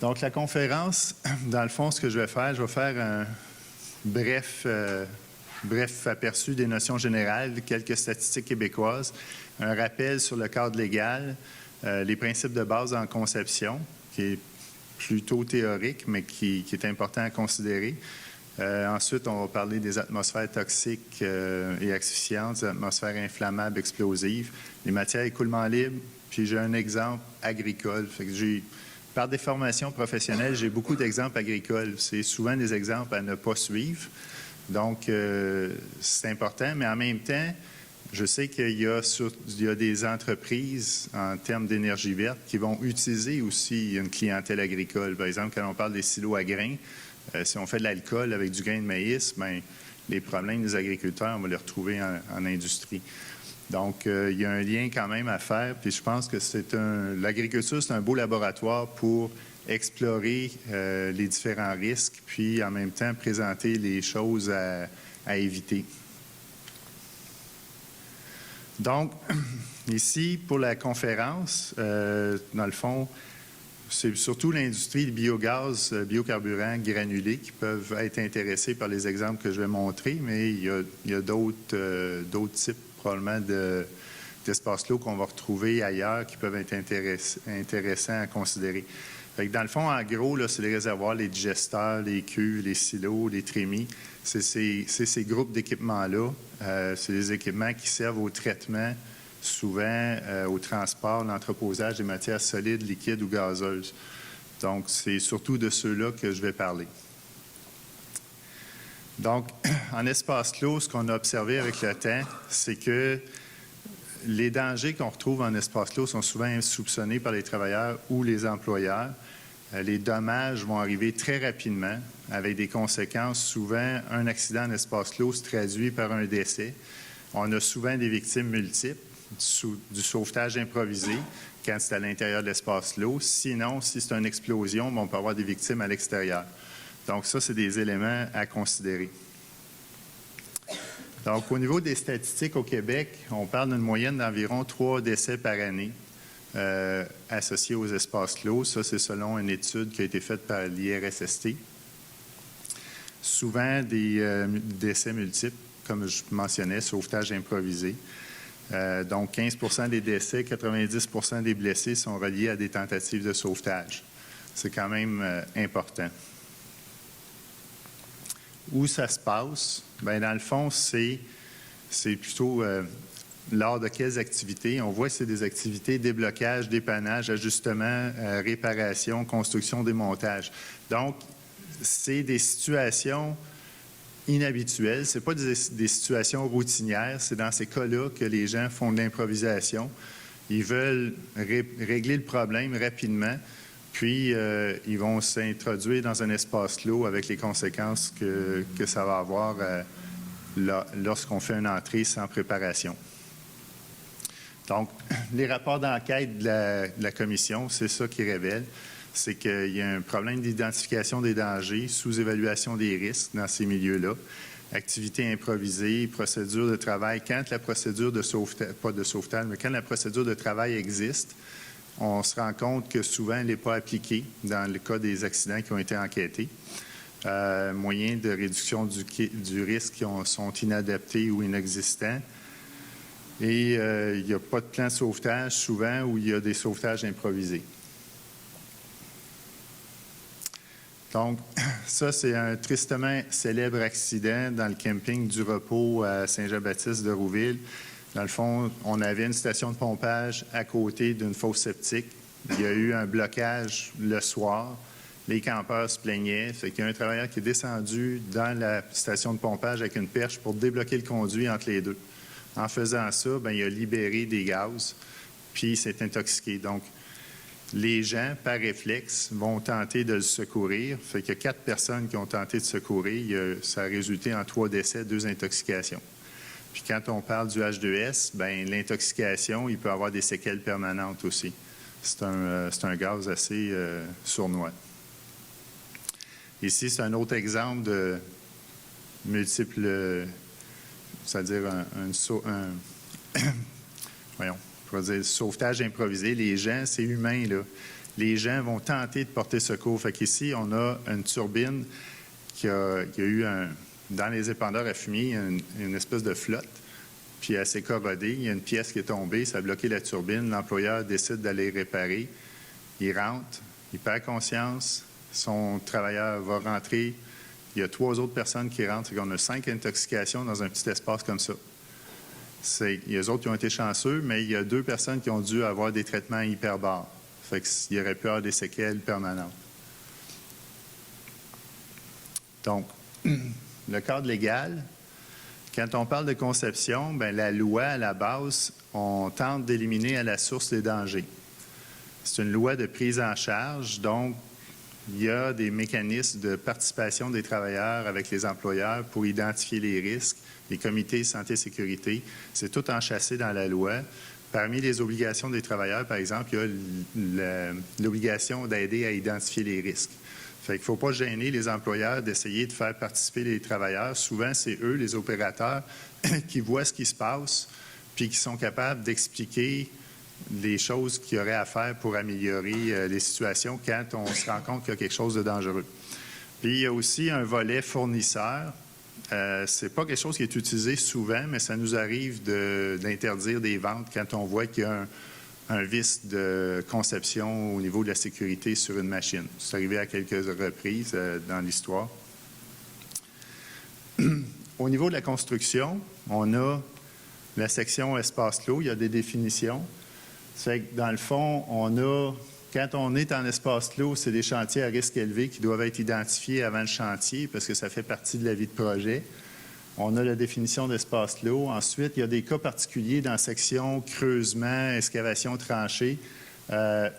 Donc, la conférence, dans le fond, ce que je vais faire un bref aperçu des notions générales, quelques statistiques québécoises, un rappel sur le cadre légal, les principes de base en conception, qui est plutôt théorique, mais qui est important à considérer. Ensuite, on va parler des atmosphères toxiques et asphyxiantes, des atmosphères inflammables, explosives, les matières écoulement libre, puis j'ai un exemple agricole. Fait que par des formations professionnelles, j'ai beaucoup d'exemples agricoles. C'est souvent des exemples à ne pas suivre. Donc, c'est important, mais en même temps, je sais qu'il y a des entreprises en termes d'énergie verte qui vont utiliser aussi une clientèle agricole. Par exemple, quand on parle des silos à grains, si on fait de l'alcool avec du grain de maïs, bien, les problèmes des agriculteurs, on va les retrouver en industrie. Donc, il y a un lien quand même à faire, puis je pense que l'agriculture, c'est un beau laboratoire pour explorer les différents risques, puis en même temps présenter les choses à éviter. Donc, ici, pour la conférence, dans le fond, c'est surtout l'industrie du biogaz, biocarburants granulés qui peuvent être intéressés par les exemples que je vais montrer, mais il y a d'autres types probablement d'espaces clos qu'on va retrouver ailleurs qui peuvent être intéressants à considérer. Fait que dans le fond, en gros, là, c'est les réservoirs, les digesteurs, les cuves, les silos, les trémies. C'est ces groupes d'équipements-là. C'est des équipements qui servent au traitement, souvent au transport, l'entreposage des matières solides, liquides ou gazeuses. Donc, c'est surtout de ceux-là que je vais parler. Donc, en espace clos, ce qu'on a observé avec le temps, c'est que les dangers qu'on retrouve en espace clos sont souvent insoupçonnés par les travailleurs ou les employeurs. Les dommages vont arriver très rapidement avec des conséquences. Souvent, un accident en espace clos se traduit par un décès. On a souvent des victimes multiples, du sauvetage improvisé quand c'est à l'intérieur de l'espace clos. Sinon, si c'est une explosion, on peut avoir des victimes à l'extérieur. Donc, ça, c'est des éléments à considérer. Donc, au niveau des statistiques au Québec, on parle d'une moyenne d'environ 3 décès par année associés aux espaces clos. Ça, c'est selon une étude qui a été faite par l'IRSST. Souvent, des décès multiples, comme je mentionnais, sauvetage improvisé. Donc, 15 des décès, 90 des blessés sont reliés à des tentatives de sauvetage. C'est quand même important. Où ça se passe? Bien, dans le fond, c'est plutôt lors de quelles activités. On voit que c'est des activités déblocage, dépannage, ajustement, réparation, construction, démontage. Donc, c'est des situations inhabituelles. Ce n'est pas des situations routinières. C'est dans ces cas-là que les gens font de l'improvisation. Ils veulent régler le problème rapidement. Puis, ils vont s'introduire dans un espace clos avec les conséquences que ça va avoir lorsqu'on fait une entrée sans préparation. Donc, les rapports d'enquête de la commission, c'est ça qui révèle. C'est qu'il y a un problème d'identification des dangers, sous-évaluation des risques dans ces milieux-là, activités improvisées, procédures de travail. Quand la procédure de sauvetage, pas de sauvetage, mais quand la procédure de travail existe, on se rend compte que souvent, elle n'est pas appliquée dans le cas des accidents qui ont été enquêtés. Moyens de réduction du risque qui sont inadaptés ou inexistants. Et il n'y a pas de plan de sauvetage souvent où il y a des sauvetages improvisés. Donc, ça, c'est un tristement célèbre accident dans le camping du repos à Saint-Jean-Baptiste de Rouville. Dans le fond, on avait une station de pompage à côté d'une fosse septique. Il y a eu un blocage le soir. Les campeurs se plaignaient. Fait qu'il y a un travailleur qui est descendu dans la station de pompage avec une perche pour débloquer le conduit entre les deux. En faisant ça, bien, il a libéré des gaz, puis il s'est intoxiqué. Donc, les gens, par réflexe, vont tenter de le secourir. Fait qu'il y a 4 personnes qui ont tenté de secourir. Ça a résulté en 3 décès, 2 intoxications. Puis quand on parle du H2S, bien, l'intoxication, il peut avoir des séquelles permanentes aussi. C'est un gaz assez sournois. Ici, c'est un autre exemple de multiples, c'est-à-dire voyons, je vais dire sauvetage improvisé. Les gens, c'est humain, là. les gens vont tenter de porter secours. Fait qu'ici, on a une turbine qui a eu dans les épandeurs à fumier, une espèce de flotte, puis elle s'est corrodée. Il y a une pièce qui est tombée, ça a bloqué la turbine. L'employeur décide d'aller réparer. Il rentre, il perd conscience, son travailleur va rentrer. Il y a 3 autres personnes qui rentrent. On a 5 intoxications dans un petit espace comme ça. Il y a eux autres qui ont été chanceux, mais il y a 2 personnes qui ont dû avoir des traitements hyperbares. Fait qu'il y aurait pu avoir des séquelles permanentes. Donc, le cadre légal, quand on parle de conception, bien, la loi, à la base, on tente d'éliminer à la source les dangers. C'est une loi de prise en charge, donc il y a des mécanismes de participation des travailleurs avec les employeurs pour identifier les risques, les comités santé-sécurité. C'est tout enchâssé dans la loi. Parmi les obligations des travailleurs, par exemple, il y a l'obligation d'aider à identifier les risques. Fait qu'il ne faut pas gêner les employeurs d'essayer de faire participer les travailleurs. Souvent, c'est eux, les opérateurs, qui voient ce qui se passe puis qui sont capables d'expliquer les choses qu'il y aurait à faire pour améliorer les situations quand on se rend compte qu'il y a quelque chose de dangereux. Puis, il y a aussi un volet fournisseur. Ce n'est pas quelque chose qui est utilisé souvent, mais ça nous arrive d'interdire des ventes quand on voit qu'il y a un vice de conception au niveau de la sécurité sur une machine. C'est arrivé à quelques reprises dans l'histoire. Au niveau de la construction, on a la section espace clos, il y a des définitions. C'est que dans le fond, quand on est en espace clos, c'est des chantiers à risque élevé qui doivent être identifiés avant le chantier parce que ça fait partie de la vie de projet. On a la définition d'espace clos. Ensuite, il y a des cas particuliers dans la section creusement, excavation, tranchée,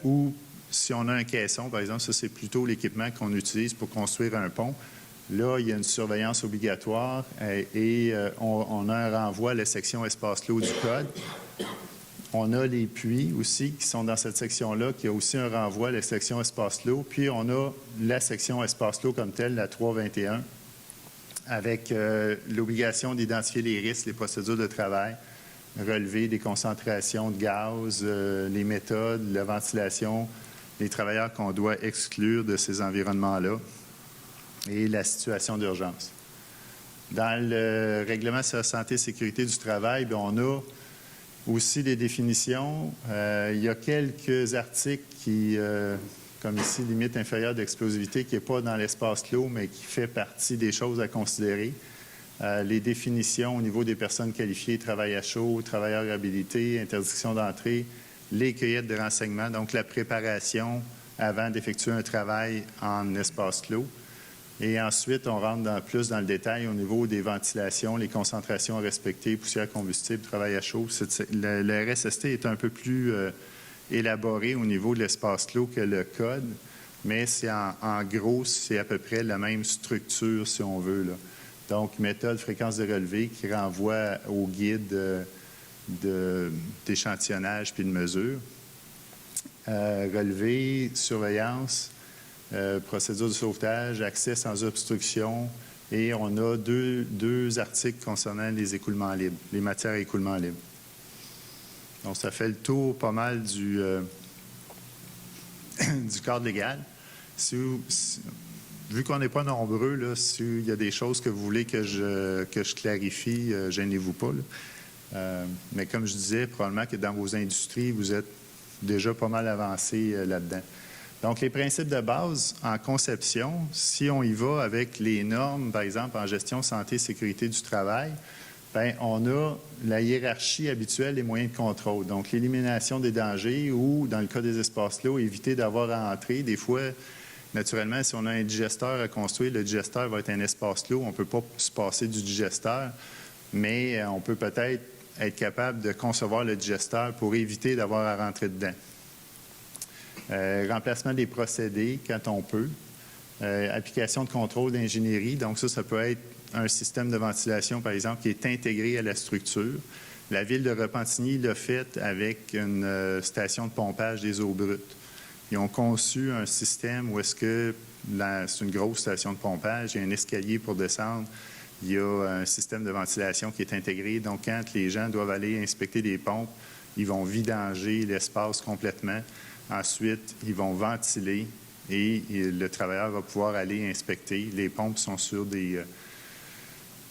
où si on a un caisson, par exemple, ça c'est plutôt l'équipement qu'on utilise pour construire un pont. Là, il y a une surveillance obligatoire et on a un renvoi à la section espace clos du Code. On a les puits aussi qui sont dans cette section-là, qui a aussi un renvoi à la section espace clos. Puis, on a la section espace clos comme telle, la 321, avec l'obligation d'identifier les risques, les procédures de travail, relever des concentrations de gaz, les méthodes, la ventilation, les travailleurs qu'on doit exclure de ces environnements-là et la situation d'urgence. Dans le règlement sur la santé et sécurité du travail, bien, on a aussi des définitions. Il y a quelques articles qui, comme ici, limite inférieure d'explosivité, qui n'est pas dans l'espace clos, mais qui fait partie des choses à considérer. Les définitions au niveau des personnes qualifiées, travail à chaud, travailleurs habilités, interdiction d'entrée, les cueillettes de renseignements, donc la préparation avant d'effectuer un travail en espace clos. Et ensuite, on rentre plus dans le détail au niveau des ventilations, les concentrations à respecter, poussière combustible, travail à chaud. Le RSST est un peu plus élaboré au niveau de l'espace clos que le Code, mais c'est en gros, c'est à peu près la même structure, si on veut, là. Donc, méthode, fréquence de relevé qui renvoie au guide d'échantillonnage puis de mesure. Relevé, surveillance, procédure de sauvetage, accès sans obstruction, et on a deux articles concernant les écoulements libres, les matières à écoulement libre. Donc, ça fait le tour pas mal du cadre légal. Vu qu'on n'est pas nombreux, là, s'il y a des choses que vous voulez que je clarifie, gênez-vous pas, là. Mais comme je disais, probablement que dans vos industries, vous êtes déjà pas mal avancé là-dedans. Donc, les principes de base en conception, si on y va avec les normes, par exemple, en gestion santé et sécurité du travail, bien, on a la hiérarchie habituelle des moyens de contrôle. Donc, l'élimination des dangers ou, dans le cas des espaces clos, éviter d'avoir à entrer. Des fois, naturellement, si on a un digesteur à construire, le digesteur va être un espace clos. On ne peut pas se passer du digesteur, mais on peut peut-être être capable de concevoir le digesteur pour éviter d'avoir à rentrer dedans. Remplacement des procédés quand on peut. Application de contrôle d'ingénierie. Donc ça peut être un système de ventilation, par exemple, qui est intégré à la structure. La Ville de Repentigny l'a fait avec une station de pompage des eaux brutes. Ils ont conçu un système où est-ce que c'est une grosse station de pompage, il y a un escalier pour descendre, il y a un système de ventilation qui est intégré. Donc, quand les gens doivent aller inspecter des pompes, ils vont vidanger l'espace complètement. Ensuite, ils vont ventiler et le travailleur va pouvoir aller inspecter. Les pompes sont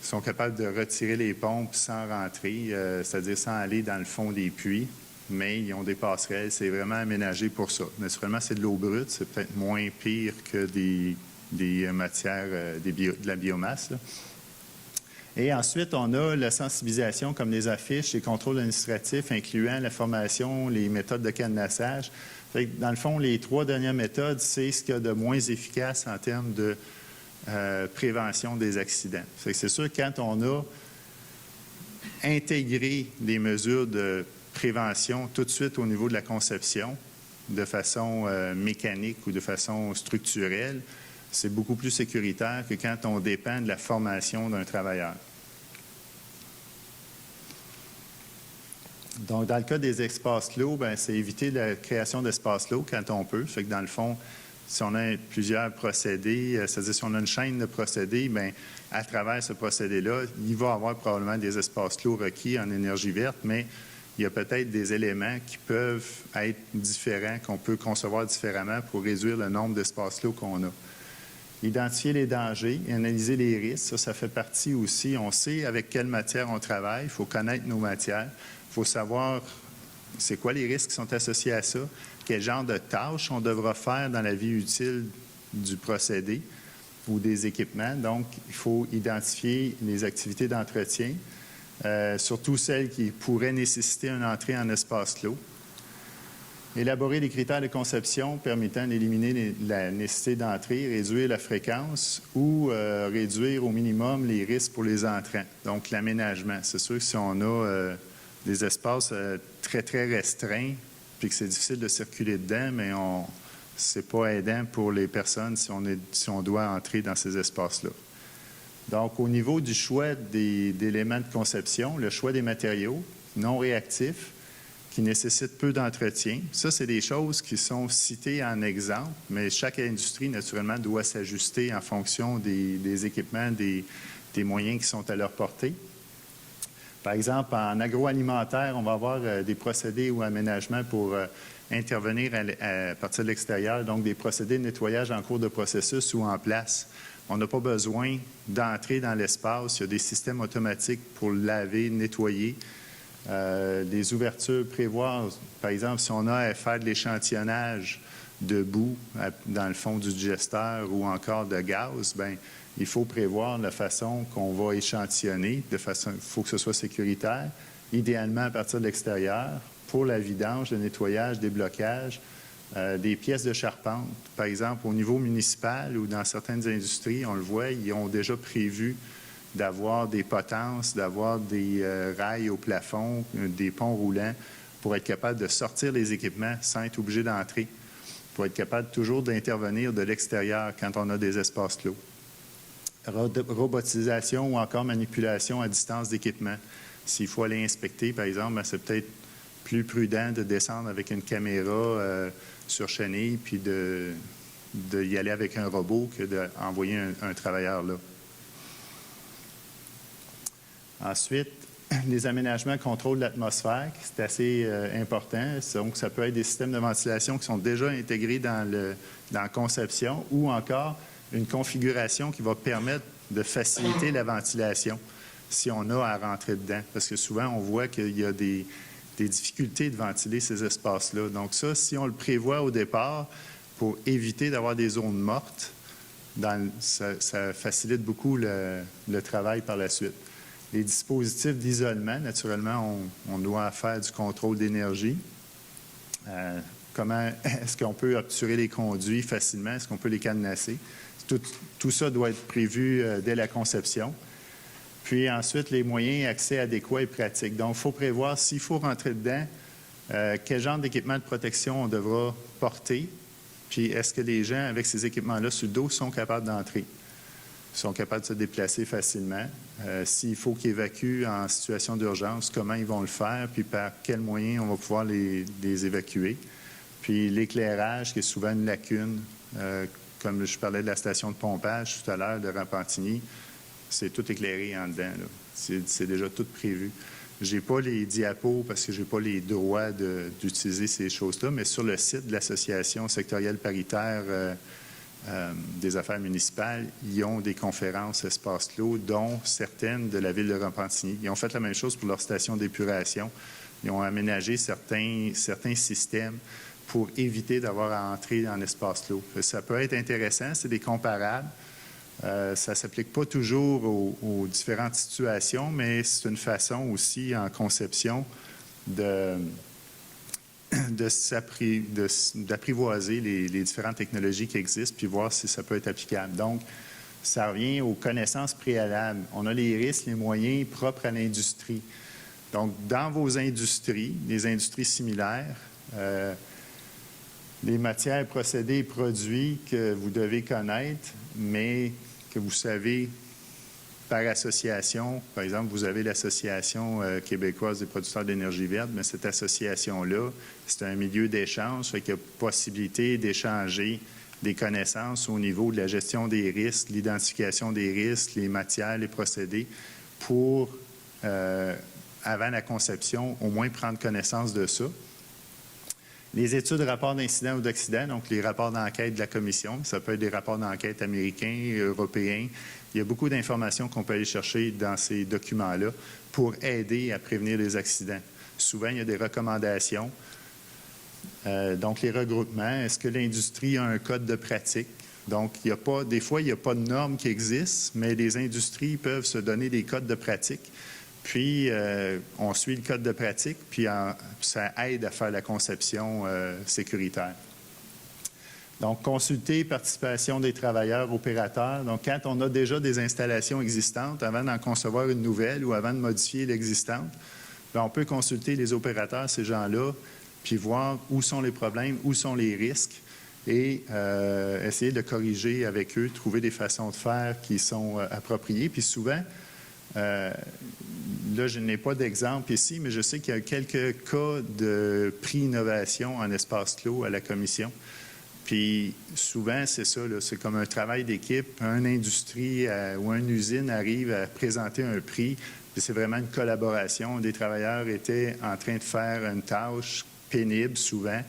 sont capables de retirer les pompes sans rentrer, c'est-à-dire sans aller dans le fond des puits, mais ils ont des passerelles. C'est vraiment aménagé pour ça. Naturellement, c'est de l'eau brute. C'est peut-être moins pire que des matières, de la biomasse, là. Et ensuite, on a la sensibilisation comme les affiches, les contrôles administratifs, incluant la formation, les méthodes de cadenassage. Dans le fond, les 3 dernières méthodes, c'est ce qu'il y a de moins efficace en termes de prévention des accidents. C'est sûr que quand on a intégré les mesures de prévention tout de suite au niveau de la conception, de façon mécanique ou de façon structurelle, c'est beaucoup plus sécuritaire que quand on dépend de la formation d'un travailleur. Donc, dans le cas des espaces clos, c'est éviter la création d'espaces clos quand on peut. Fait que dans le fond, si on a plusieurs procédés, c'est-à-dire si on a une chaîne de procédés, à travers ce procédé-là, il va y avoir probablement des espaces clos requis en énergie verte, mais il y a peut-être des éléments qui peuvent être différents, qu'on peut concevoir différemment pour réduire le nombre d'espaces clos qu'on a. Identifier les dangers et analyser les risques, ça fait partie aussi. On sait avec quelle matière on travaille, il faut connaître nos matières, il faut savoir c'est quoi les risques qui sont associés à ça, quel genre de tâches on devra faire dans la vie utile du procédé ou des équipements. Donc, il faut identifier les activités d'entretien, surtout celles qui pourraient nécessiter une entrée en espace clos. Élaborer des critères de conception permettant d'éliminer la nécessité d'entrée, réduire la fréquence ou réduire au minimum les risques pour les entrants. Donc, l'aménagement. C'est sûr que si on a des espaces très, très restreints puis que c'est difficile de circuler dedans, mais c'est pas aidant pour les personnes si on doit entrer dans ces espaces-là. Donc, au niveau du choix d'éléments de conception, le choix des matériaux non réactifs, qui nécessitent peu d'entretien. Ça, c'est des choses qui sont citées en exemple, mais chaque industrie, naturellement, doit s'ajuster en fonction des équipements, des moyens qui sont à leur portée. Par exemple, en agroalimentaire, on va avoir des procédés ou aménagements pour intervenir à partir de l'extérieur, donc des procédés de nettoyage en cours de processus ou en place. On n'a pas besoin d'entrer dans l'espace. Il y a des systèmes automatiques pour laver, nettoyer. Les ouvertures prévoient, par exemple, si on a à faire de l'échantillonnage de boue dans le fond du digesteur ou encore de gaz, il faut prévoir la façon qu'on va échantillonner, il faut que ce soit sécuritaire, idéalement à partir de l'extérieur, pour la vidange, le nettoyage, déblocage, des pièces de charpente. Par exemple, au niveau municipal ou dans certaines industries, on le voit, ils ont déjà prévu d'avoir des potences, d'avoir des rails au plafond, des ponts roulants pour être capable de sortir les équipements sans être obligé d'entrer, pour être capable toujours d'intervenir de l'extérieur quand on a des espaces clos. Robotisation ou encore manipulation à distance d'équipement. S'il faut aller inspecter, par exemple, c'est peut-être plus prudent de descendre avec une caméra surchaînée puis d'y aller avec un robot que d'envoyer un travailleur là. Ensuite, les aménagements contrôle de l'atmosphère, c'est assez important. Donc, ça peut être des systèmes de ventilation qui sont déjà intégrés dans la conception ou encore une configuration qui va permettre de faciliter la ventilation si on a à rentrer dedans. Parce que souvent, on voit qu'il y a des difficultés de ventiler ces espaces-là. Donc ça, si on le prévoit au départ pour éviter d'avoir des zones mortes, ça facilite beaucoup le travail par la suite. Les dispositifs d'isolement, naturellement, on doit faire du contrôle d'énergie. Comment est-ce qu'on peut obturer les conduits facilement? Est-ce qu'on peut les cadenasser? Tout ça doit être prévu dès la conception. Puis ensuite, les moyens et accès adéquats et pratiques. Donc, il faut prévoir, s'il faut rentrer dedans, quel genre d'équipement de protection on devra porter. Puis, est-ce que les gens avec ces équipements-là sur le dos sont capables d'entrer? Sont capables de se déplacer facilement. S'il faut qu'ils évacuent en situation d'urgence, comment ils vont le faire, puis par quels moyens on va pouvoir les évacuer. Puis l'éclairage, qui est souvent une lacune, comme je parlais de la station de pompage tout à l'heure de Repentigny, c'est tout éclairé en dedans, là. C'est déjà tout prévu. Je n'ai pas les diapos parce que je n'ai pas les droits d'utiliser ces choses-là, mais sur le site de l'Association sectorielle paritaire des affaires municipales, ils ont des conférences espace clos, dont certaines de la ville de Repentigny. Ils ont fait la même chose pour leur station d'épuration. Ils ont aménagé certains systèmes pour éviter d'avoir à entrer en espace clos. Ça peut être intéressant, c'est des comparables. Ça ne s'applique pas toujours aux différentes situations, mais c'est une façon aussi en conception d'apprivoiser les différentes technologies qui existent puis voir si ça peut être applicable. Donc, ça revient aux connaissances préalables. On a les risques, les moyens propres à l'industrie. Donc, dans vos industries, les industries similaires, les matières, procédés et produits que vous devez connaître, mais que vous savez par association. Par exemple, vous avez l'Association québécoise des producteurs d'énergie verte, mais cette association-là, c'est un milieu d'échange, fait qu'il y a possibilité d'échanger des connaissances au niveau de la gestion des risques, l'identification des risques, les matières, les procédés, pour, avant la conception, au moins prendre connaissance de ça. Les études, rapports d'incidents ou d'accidents, donc les rapports d'enquête de la Commission, ça peut être des rapports d'enquête américains, européens. Il y a beaucoup d'informations qu'on peut aller chercher dans ces documents-là pour aider à prévenir les accidents. Souvent, il y a des recommandations. Donc, les regroupements, est-ce que l'industrie a un code de pratique? Donc, des fois, il n'y a pas de normes qui existent, mais les industries peuvent se donner des codes de pratique. Puis, on suit le code de pratique, puis ça aide à faire la conception sécuritaire. Donc, consulter, participation des travailleurs, opérateurs. Donc, quand on a déjà des installations existantes, avant d'en concevoir une nouvelle ou avant de modifier l'existante, bien, on peut consulter les opérateurs, ces gens-là, puis voir où sont les problèmes, où sont les risques, et essayer de corriger avec eux, trouver des façons de faire qui sont appropriées. Puis souvent, là, je n'ai pas d'exemple ici, mais je sais qu'il y a quelques cas de prix innovation en espace clos à la Commission. Puis souvent, c'est ça, c'est comme un travail d'équipe. Une industrie ou une usine arrive à présenter un prix, puis c'est vraiment une collaboration. Des travailleurs étaient en train de faire une tâche pénible souvent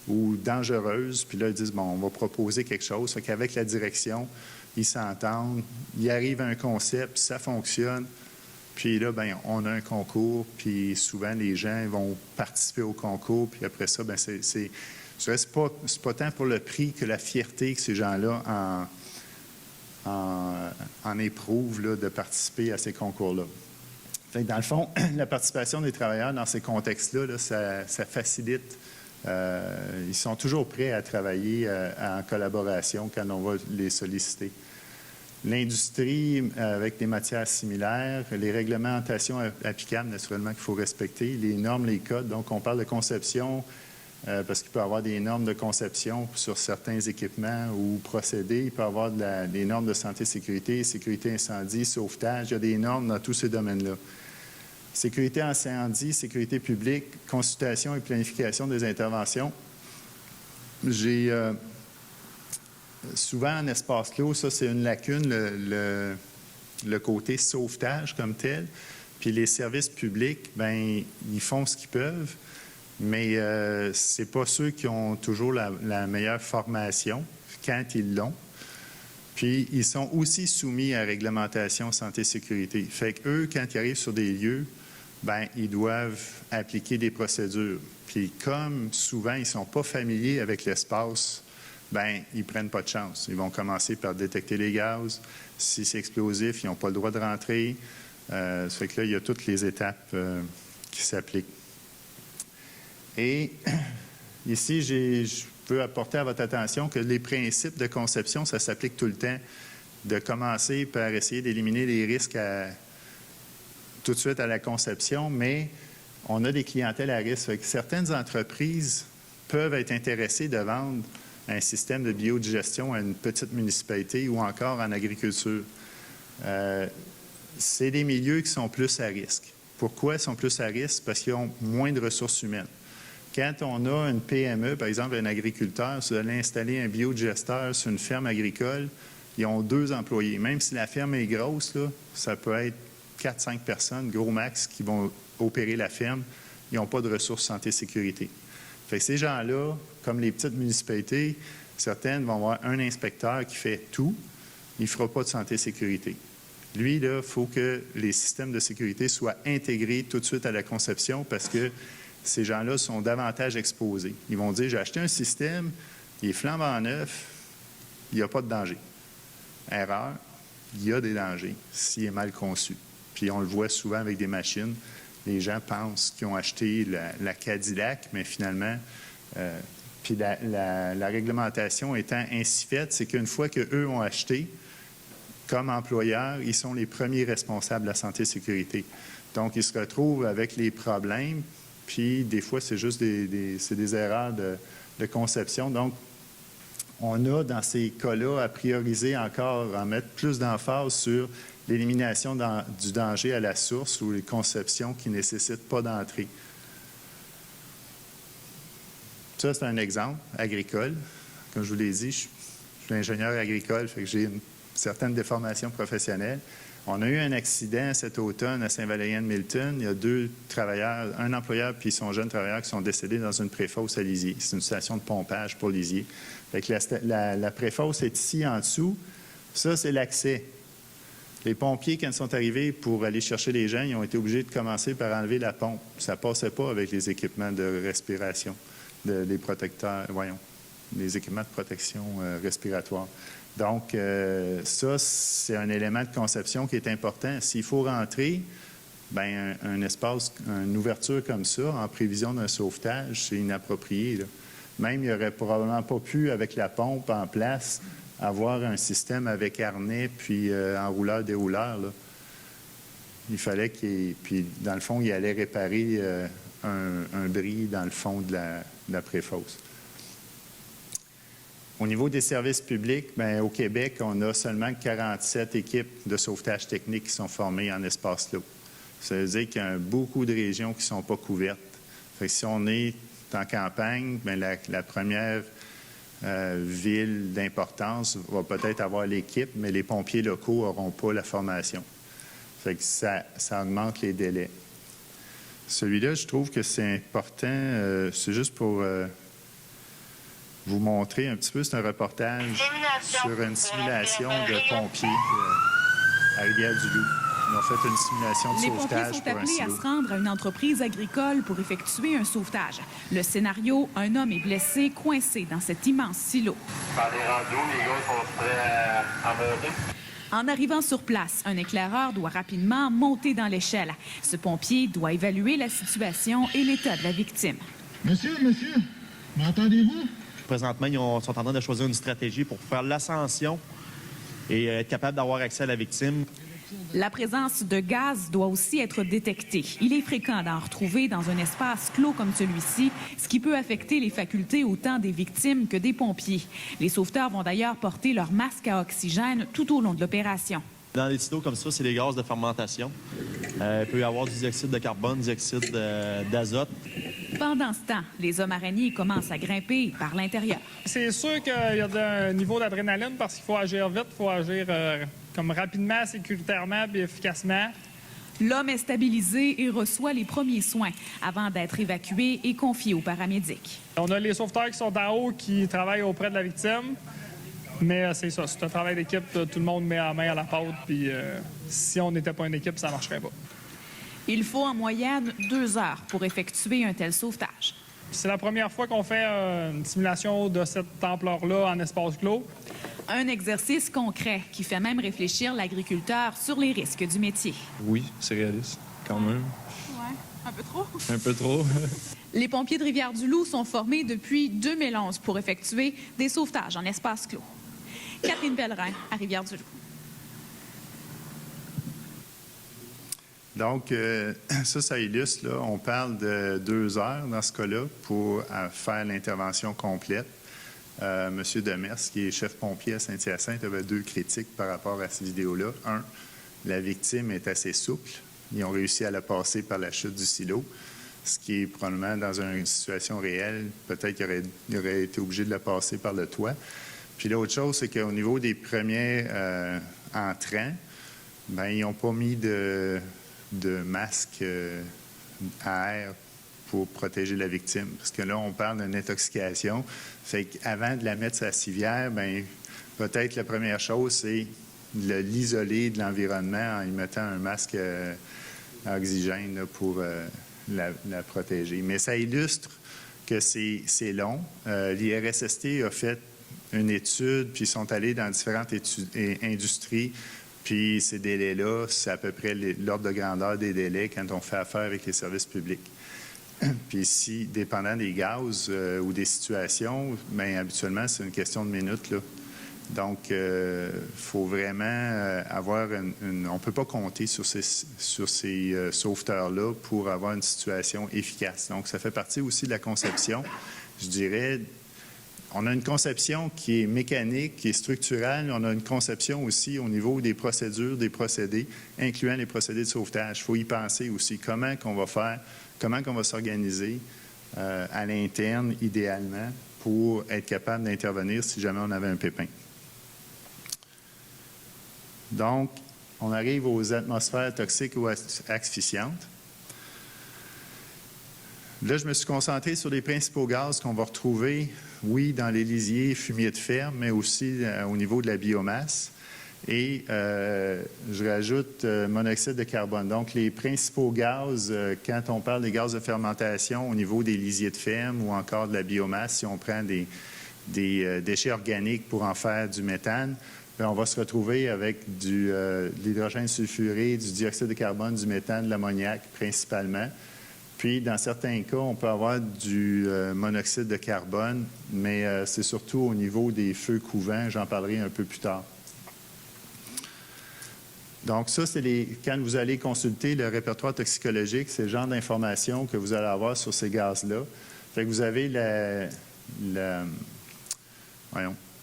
ou dangereuse, puis là, ils disent, bon, on va proposer quelque chose. Fait qu'avec la direction, ils s'entendent, ils arrivent à un concept, ça fonctionne. Puis là, bien, on a un concours, puis souvent, les gens vont participer au concours, puis après ça, bien, c'est pas tant pour le prix que la fierté que ces gens-là en éprouvent là, de participer à ces concours-là. Fait que dans le fond, la participation des travailleurs dans ces contextes-là, là, ça facilite. Ils sont toujours prêts à travailler en collaboration quand on va les solliciter. L'industrie avec des matières similaires, les réglementations applicables, naturellement, qu'il faut respecter, les normes, les codes. Donc, on parle de conception parce qu'il peut y avoir des normes de conception sur certains équipements ou procédés. Il peut y avoir des normes de santé-sécurité, sécurité incendie, sauvetage. Il y a des normes dans tous ces domaines-là. Sécurité incendie, sécurité publique, consultation et planification des interventions. J'ai souvent en espace clos, ça c'est une lacune, le côté sauvetage comme tel. Puis les services publics, bien, ils font ce qu'ils peuvent, mais c'est pas ceux qui ont toujours la meilleure formation quand ils l'ont. Puis ils sont aussi soumis à la réglementation santé-sécurité. Fait qu'eux, quand ils arrivent sur des lieux, bien, ils doivent appliquer des procédures. Puis comme souvent, ils ne sont pas familiers avec l'espace, bien, ils ne prennent pas de chance. Ils vont commencer par détecter les gaz. Si c'est explosif, ils n'ont pas le droit de rentrer. Ça fait que là, il y a toutes les étapes qui s'appliquent. Et ici, je peux apporter à votre attention que les principes de conception, ça s'applique tout le temps. De commencer par essayer d'éliminer les risques tout de suite à la conception, mais on a des clientèles à risque. Fait que certaines entreprises peuvent être intéressées de vendre un système de biodigestion à une petite municipalité ou encore en agriculture. C'est des milieux qui sont plus à risque. Pourquoi ils sont plus à risque? Parce qu'ils ont moins de ressources humaines. Quand on a une PME, par exemple un agriculteur, si vous allez installer un biodigesteur sur une ferme agricole, ils ont 2 employés. Même si la ferme est grosse, là, ça peut être 4-5 personnes, gros max, qui vont opérer la ferme. Ils n'ont pas de ressources santé-sécurité. Fait que ces gens-là, comme les petites municipalités, certaines vont avoir un inspecteur qui fait tout. Il ne fera pas de santé-sécurité. Lui, il faut que les systèmes de sécurité soient intégrés tout de suite à la conception parce que ces gens-là sont davantage exposés. Ils vont dire, j'ai acheté un système, il est flambant neuf, il n'y a pas de danger. Erreur, il y a des dangers s'il est mal conçu. Puis on le voit souvent avec des machines. Les gens pensent qu'ils ont acheté la Cadillac, mais finalement, puis la réglementation étant ainsi faite, c'est qu'une fois qu'eux ont acheté, comme employeurs, ils sont les premiers responsables de la santé et sécurité. Donc, ils se retrouvent avec les problèmes, puis des fois, c'est juste des erreurs de conception. Donc, on a, dans ces cas-là, à prioriser encore, à mettre plus d'emphase sur l'élimination du danger à la source ou les conceptions qui ne nécessitent pas d'entrée. Ça, c'est un exemple agricole. Comme je vous l'ai dit, je suis ingénieur agricole, fait que j'ai une certaine déformation professionnelle. On a eu un accident cet automne à Saint-Valérien-de-Milton. Il y a 2 travailleurs, un employeur puis son jeune travailleur qui sont décédés dans une préfosse à Lisieux. C'est une station de pompage pour Lisieux. Fait que la préfosse est ici en dessous. Ça, c'est l'accès. Les pompiers, quand ils sont arrivés pour aller chercher les gens, ils ont été obligés de commencer par enlever la pompe. Ça ne passait pas avec les équipements de respiration, les protecteurs, les équipements de protection respiratoire. Donc, ça, c'est un élément de conception qui est important. S'il faut rentrer, bien, un espace, une ouverture comme ça, en prévision d'un sauvetage, c'est inapproprié, là. Même, il n'aurait probablement pas pu, avec la pompe en place, avoir un système avec harnais puis enrouleur-dérouleur, là. Il fallait puis, dans le fond, il allait réparer un bris dans le fond de la préfosse. Au niveau des services publics, bien, au Québec, on a seulement 47 équipes de sauvetage technique qui sont formées en espace clos. Ça veut dire qu'il y a beaucoup de régions qui ne sont pas couvertes. Fait que si on est en campagne, bien, la première ville d'importance va peut-être avoir l'équipe, mais les pompiers locaux n'auront pas la formation. Fait que ça augmente les délais. Celui-là, je trouve que c'est important. C'est juste pour vous montrer un petit peu. C'est un reportage sur une simulation de pompiers à Rivière-du-Loup. Ils ont fait une simulation de sauvetage pour un silo. Les pompiers sont appelés à se rendre à une entreprise agricole pour effectuer un sauvetage. Le scénario, un homme est blessé, coincé dans cet immense silo. Par les randos, les gars sont prêts à monter. En arrivant sur place, un éclaireur doit rapidement monter dans l'échelle. Ce pompier doit évaluer la situation et l'état de la victime. Monsieur, m'entendez-vous? Présentement, ils sont en train de choisir une stratégie pour faire l'ascension et être capable d'avoir accès à la victime. La présence de gaz doit aussi être détectée. Il est fréquent d'en retrouver dans un espace clos comme celui-ci, ce qui peut affecter les facultés autant des victimes que des pompiers. Les sauveteurs vont d'ailleurs porter leur masque à oxygène tout au long de l'opération. Dans les silos comme ça, c'est les gaz de fermentation. Il peut y avoir du dioxyde de carbone, du dioxyde d'azote. Pendant ce temps, les hommes araignées commencent à grimper par l'intérieur. C'est sûr qu'il y a un niveau d'adrénaline parce qu'il faut agir vite, il faut agir comme rapidement, sécuritairement et efficacement. L'homme est stabilisé et reçoit les premiers soins avant d'être évacué et confié aux paramédics. On a les sauveteurs qui sont en haut qui travaillent auprès de la victime. Mais c'est ça, c'est un travail d'équipe, tout le monde met la main à la pâte, puis si on n'était pas une équipe, ça ne marcherait pas. Il faut en moyenne 2 heures pour effectuer un tel sauvetage. C'est la première fois qu'on fait une simulation de cette ampleur-là en espace clos. Un exercice concret qui fait même réfléchir l'agriculteur sur les risques du métier. Oui, c'est réaliste, quand même. Ouais, un peu trop. Un peu trop. Les pompiers de Rivière-du-Loup sont formés depuis 2011 pour effectuer des sauvetages en espace clos. Catherine Pellerin, à Rivière-du-Loup. Donc, ça illustre, là, on parle de 2 heures dans ce cas-là pour faire l'intervention complète. Monsieur Demers, qui est chef pompier à Saint-Hyacinthe, avait 2 critiques par rapport à cette vidéo-là. 1, la victime est assez souple. Ils ont réussi à la passer par la chute du silo, ce qui est probablement dans une situation réelle. Peut-être qu'il aurait été obligé de la passer par le toit. Puis l'autre chose, c'est qu'au niveau des premiers entrants, bien, ils n'ont pas mis de masque à air pour protéger la victime. Parce que là, on parle d'une intoxication. Fait qu'avant de la mettre sur la civière, bien, peut-être la première chose, c'est de l'isoler de l'environnement en y mettant un masque à oxygène là, pour la protéger. Mais ça illustre que c'est long. L'IRSST a fait une étude, puis ils sont allés dans différentes industries. Puis ces délais-là, c'est à peu près l'ordre de grandeur des délais quand on fait affaire avec les services publics. Puis si, dépendant des gaz ou des situations, bien, habituellement, c'est une question de minutes, là. Donc, il faut vraiment avoir on ne peut pas compter sur ces sauveteurs-là pour avoir une situation efficace. Donc, ça fait partie aussi de la conception. Je dirais, on a une conception qui est mécanique, qui est structurelle. On a une conception aussi au niveau des procédures, des procédés, incluant les procédés de sauvetage. Il faut y penser aussi. Comment qu'on va faire, comment qu'on va s'organiser à l'interne, idéalement, pour être capable d'intervenir si jamais on avait un pépin. Donc, on arrive aux atmosphères toxiques ou asphyxiantes. Là, je me suis concentré sur les principaux gaz qu'on va retrouver, oui, dans les lisiers, fumier de ferme, mais aussi au niveau de la biomasse. Et je rajoute monoxyde de carbone. Donc, les principaux gaz, quand on parle des gaz de fermentation au niveau des lisiers de ferme ou encore de la biomasse, si on prend des déchets organiques pour en faire du méthane, bien, on va se retrouver avec de l'hydrogène sulfuré, du dioxyde de carbone, du méthane, de l'ammoniac principalement. Puis, dans certains cas, on peut avoir du monoxyde de carbone, mais c'est surtout au niveau des feux couvents. J'en parlerai un peu plus tard. Donc, ça, c'est quand vous allez consulter le répertoire toxicologique, c'est le genre d'informations que vous allez avoir sur ces gaz-là. Fait que vous avez la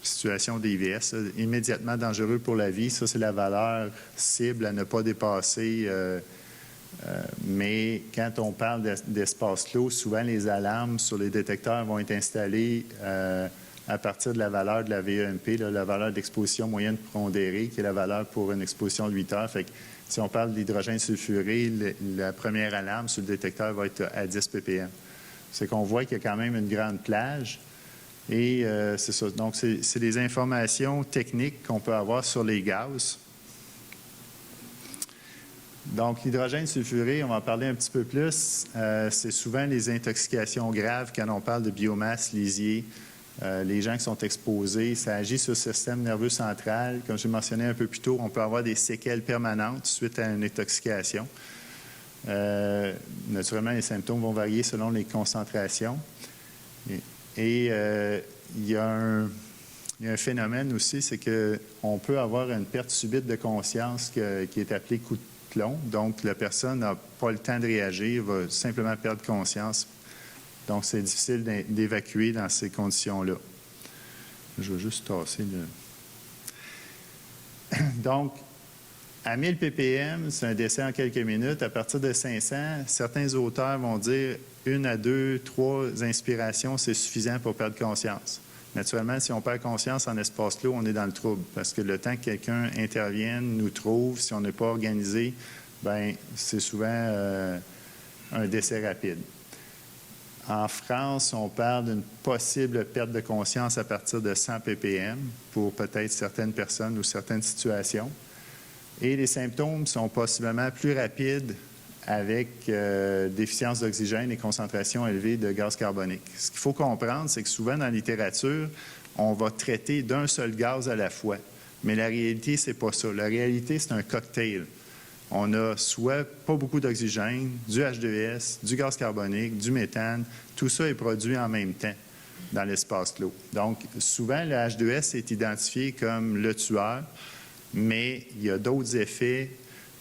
situation d'IVS, immédiatement dangereux pour la vie. Ça, c'est la valeur cible à ne pas dépasser. Mais quand on parle d'espace clos, souvent les alarmes sur les détecteurs vont être installées à partir de la valeur de la VEMP, là, la valeur d'exposition moyenne pondérée, qui est la valeur pour une exposition de 8 heures. Fait que si on parle d'hydrogène sulfuré, la première alarme sur le détecteur va être à 10 ppm. C'est qu'on voit qu'il y a quand même une grande plage. Et c'est ça. Donc, c'est des informations techniques qu'on peut avoir sur les gaz. Donc, l'hydrogène sulfuré, on va en parler un petit peu plus. C'est souvent les intoxications graves quand on parle de biomasse, lisier. Les gens qui sont exposés, ça agit sur le système nerveux central. Comme je mentionné un peu plus tôt, on peut avoir des séquelles permanentes suite à une intoxication. Naturellement, les symptômes vont varier selon les concentrations. Et il y a un phénomène aussi, c'est qu'on peut avoir une perte subite de conscience qui est appelée coup de plomb. Donc, la personne n'a pas le temps de réagir, va simplement perdre conscience. Donc, c'est difficile d'évacuer dans ces conditions-là. Je vais juste tasser le... Donc, à 1000 ppm, c'est un décès en quelques minutes. À partir de 500, certains auteurs vont dire 1 à 2, 3 inspirations, c'est suffisant pour perdre conscience. Naturellement, si on perd conscience en espace clos, on est dans le trouble parce que le temps que quelqu'un intervienne, nous trouve, si on n'est pas organisé, bien, c'est souvent un décès rapide. En France, on parle d'une possible perte de conscience à partir de 100 ppm pour peut-être certaines personnes ou certaines situations. Et les symptômes sont possiblement plus rapides avec déficience d'oxygène et concentration élevée de gaz carbonique. Ce qu'il faut comprendre, c'est que souvent dans la littérature, on va traiter d'un seul gaz à la fois. Mais la réalité, c'est pas ça. La réalité, c'est un cocktail. On a soit pas beaucoup d'oxygène, du H2S, du gaz carbonique, du méthane. Tout ça est produit en même temps dans l'espace clos. Donc, souvent, le H2S est identifié comme le tueur, mais il y a d'autres effets.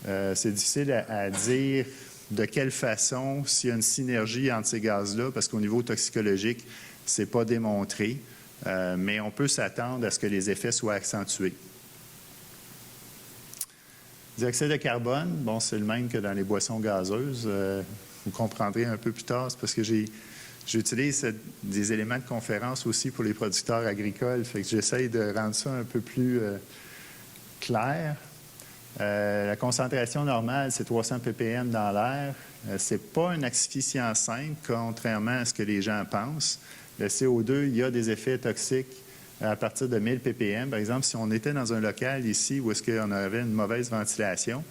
C'est difficile à dire de quelle façon, s'il y a une synergie entre ces gaz-là, parce qu'au niveau toxicologique, ce n'est pas démontré, mais on peut s'attendre à ce que les effets soient accentués. Dioxyde de carbone, bon, c'est le même que dans les boissons gazeuses. Vous comprendrez un peu plus tard, c'est parce que j'utilise des éléments de conférence aussi pour les producteurs agricoles, fait que j'essaye de rendre ça un peu plus clair. La concentration normale, c'est 300 ppm dans l'air. Ce n'est pas un asphyxiant simple, contrairement à ce que les gens pensent. Le CO2, il y a des effets toxiques à partir de 1000 ppm. Par exemple, si on était dans un local ici où est-ce qu'on avait une mauvaise ventilation,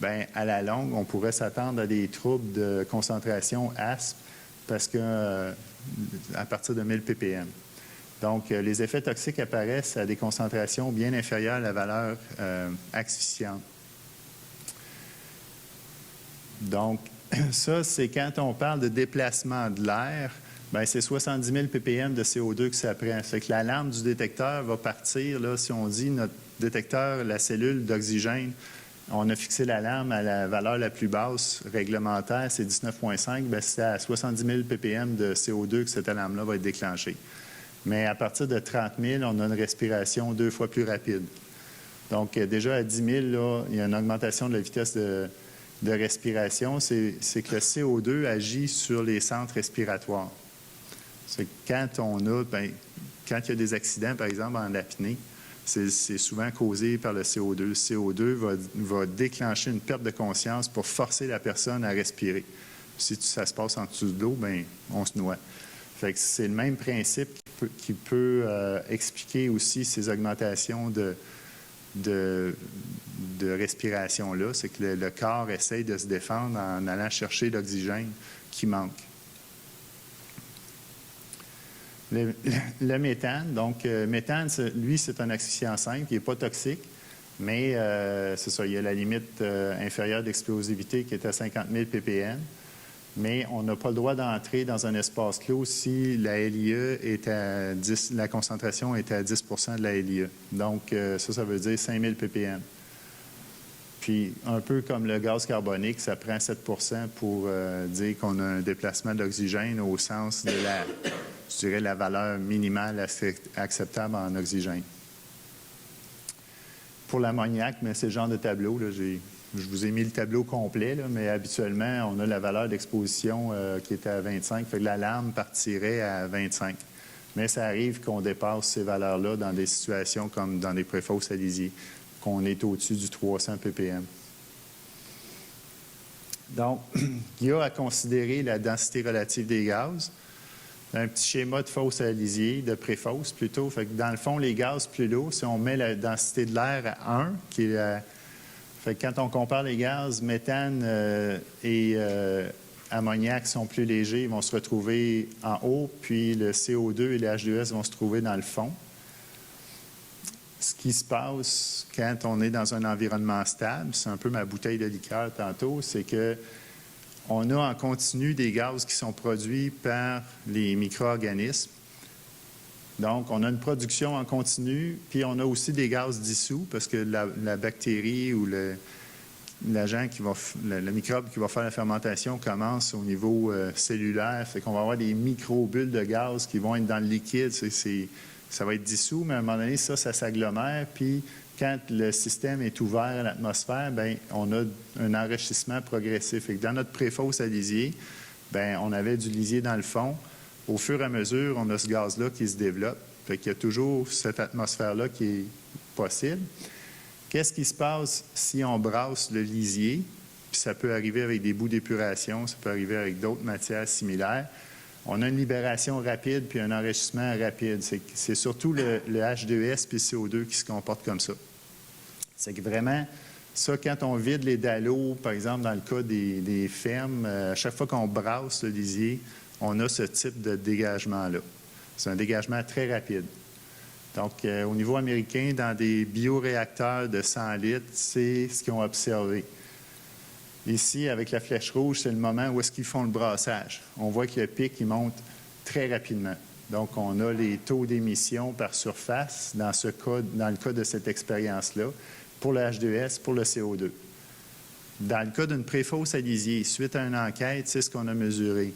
bien, à la longue, on pourrait s'attendre à des troubles de concentration asthme parce que à partir de 1000 ppm. Donc, les effets toxiques apparaissent à des concentrations bien inférieures à la valeur asphyxiante. Donc, ça, c'est quand on parle de déplacement de l'air, bien, c'est 70 000 ppm de CO2 que ça prend. C'est que la lampe du détecteur va partir, là, si on dit notre détecteur, la cellule d'oxygène, on a fixé la lame à la valeur la plus basse réglementaire, c'est 19,5, bien, c'est à 70 000 ppm de CO2 que cette alarme-là va être déclenchée. Mais à partir de 30 000, on a une respiration 2 fois plus rapide. Donc, déjà à 10 000, là, il y a une augmentation de la vitesse de respiration. C'est que le CO2 agit sur les centres respiratoires. C'est que quand on a, bien, quand il y a des accidents, par exemple, en apnée, c'est souvent causé par le CO2. Le CO2 va déclencher une perte de conscience pour forcer la personne à respirer. Si ça se passe en dessous de l'eau, bien, on se noie. Fait que c'est le même principe qui peut expliquer aussi ces augmentations de respiration-là. C'est que le corps essaye de se défendre en allant chercher l'oxygène qui manque. Le méthane, donc méthane, lui, c'est un asphyxiant simple qui n'est pas toxique, mais c'est ça, il y a la limite inférieure d'explosivité qui est à 50 000 ppm. Mais on n'a pas le droit d'entrer dans un espace clos si la LIE est à 10, la concentration est à 10 de la LIE. Donc, ça veut dire 5 000 ppm. Puis, un peu comme le gaz carbonique, ça prend 7 pour dire qu'on a un déplacement d'oxygène au sens de je dirais, la valeur minimale acceptable en oxygène. Pour l'ammoniac, mais c'est le genre de tableau, là, je vous ai mis le tableau complet, là, mais habituellement, on a la valeur d'exposition qui est à 25, fait que l'alarme partirait à 25. Mais ça arrive qu'on dépasse ces valeurs-là dans des situations comme dans des préfosses à lisier, qu'on est au-dessus du 300 ppm. Donc, il y a à considérer la densité relative des gaz. Un petit schéma de fosse à lisier, de préfosse plutôt. Fait que dans le fond, les gaz plus lourds, si on met la densité de l'air à 1, qui est fait que quand on compare les gaz, méthane et ammoniac sont plus légers, ils vont se retrouver en haut, puis le CO2 et le H2S vont se trouver dans le fond. Ce qui se passe quand on est dans un environnement stable, c'est un peu ma bouteille de liqueur tantôt, c'est que on a en continu des gaz qui sont produits par les micro-organismes. Donc, on a une production en continu, puis on a aussi des gaz dissous parce que la bactérie ou l'agent le microbe qui va faire la fermentation commence au niveau cellulaire. Fait qu'on va avoir des micro-bulles de gaz qui vont être dans le liquide. Ça va être dissous, mais à un moment donné, ça s'agglomère. Puis, quand le système est ouvert à l'atmosphère, bien, on a un enrichissement progressif. Et dans notre préfosse à lisier, bien, on avait du lisier dans le fond. Au fur et à mesure, on a ce gaz-là qui se développe. Fait qu'il y a toujours cette atmosphère-là qui est possible. Qu'est-ce qui se passe si on brasse le lisier? Puis ça peut arriver avec des bouts d'épuration, ça peut arriver avec d'autres matières similaires. On a une libération rapide puis un enrichissement rapide. C'est surtout le H2S puis le CO2 qui se comportent comme ça. C'est que vraiment, ça, quand on vide les dallos, par exemple, dans le cas des fermes, à chaque fois qu'on brasse le lisier, on a ce type de dégagement-là. C'est un dégagement très rapide. Donc, au niveau américain, dans des bioréacteurs de 100 litres, c'est ce qu'ils ont observé. Ici, avec la flèche rouge, c'est le moment où est-ce qu'ils font le brassage. On voit que le pic, il monte très rapidement. Donc, on a les taux d'émission par surface dans le cas de cette expérience-là, pour le H2S, pour le CO2. Dans le cas d'une préfosse à lisier, suite à une enquête, c'est ce qu'on a mesuré.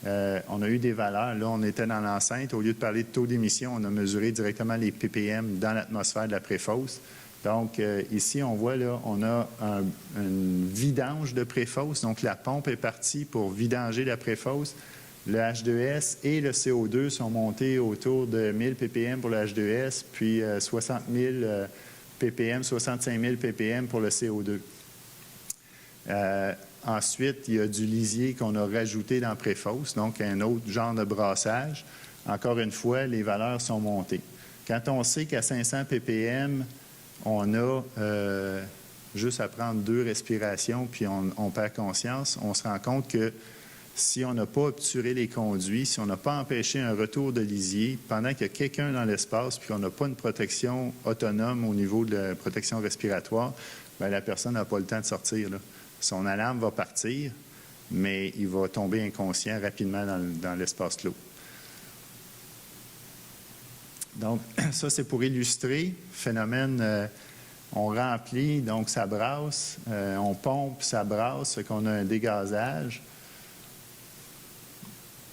On a eu des valeurs. Là, on était dans l'enceinte. Au lieu de parler de taux d'émission, on a mesuré directement les ppm dans l'atmosphère de la préfosse. Donc, ici, on voit, là, on a un vidange de préfosse. Donc, la pompe est partie pour vidanger la préfosse. Le H2S et le CO2 sont montés autour de 1000 ppm pour le H2S, puis 60 000 ppm, 65 000 ppm pour le CO2. Ensuite, il y a du lisier qu'on a rajouté dans Préfosse, donc un autre genre de brassage. Encore une fois, les valeurs sont montées. Quand on sait qu'à 500 ppm, on a juste à prendre 2 respirations puis on perd conscience, on se rend compte que si on n'a pas obturé les conduits, si on n'a pas empêché un retour de lisier, pendant qu'il y a quelqu'un dans l'espace puis qu'on n'a pas une protection autonome au niveau de la protection respiratoire, bien, la personne n'a pas le temps de sortir, là. Son alarme va partir, mais il va tomber inconscient rapidement dans l'espace clos. Donc, ça, c'est pour illustrer le phénomène. On remplit, donc ça brasse, on pompe, ça brasse, fait qu'on a un dégazage.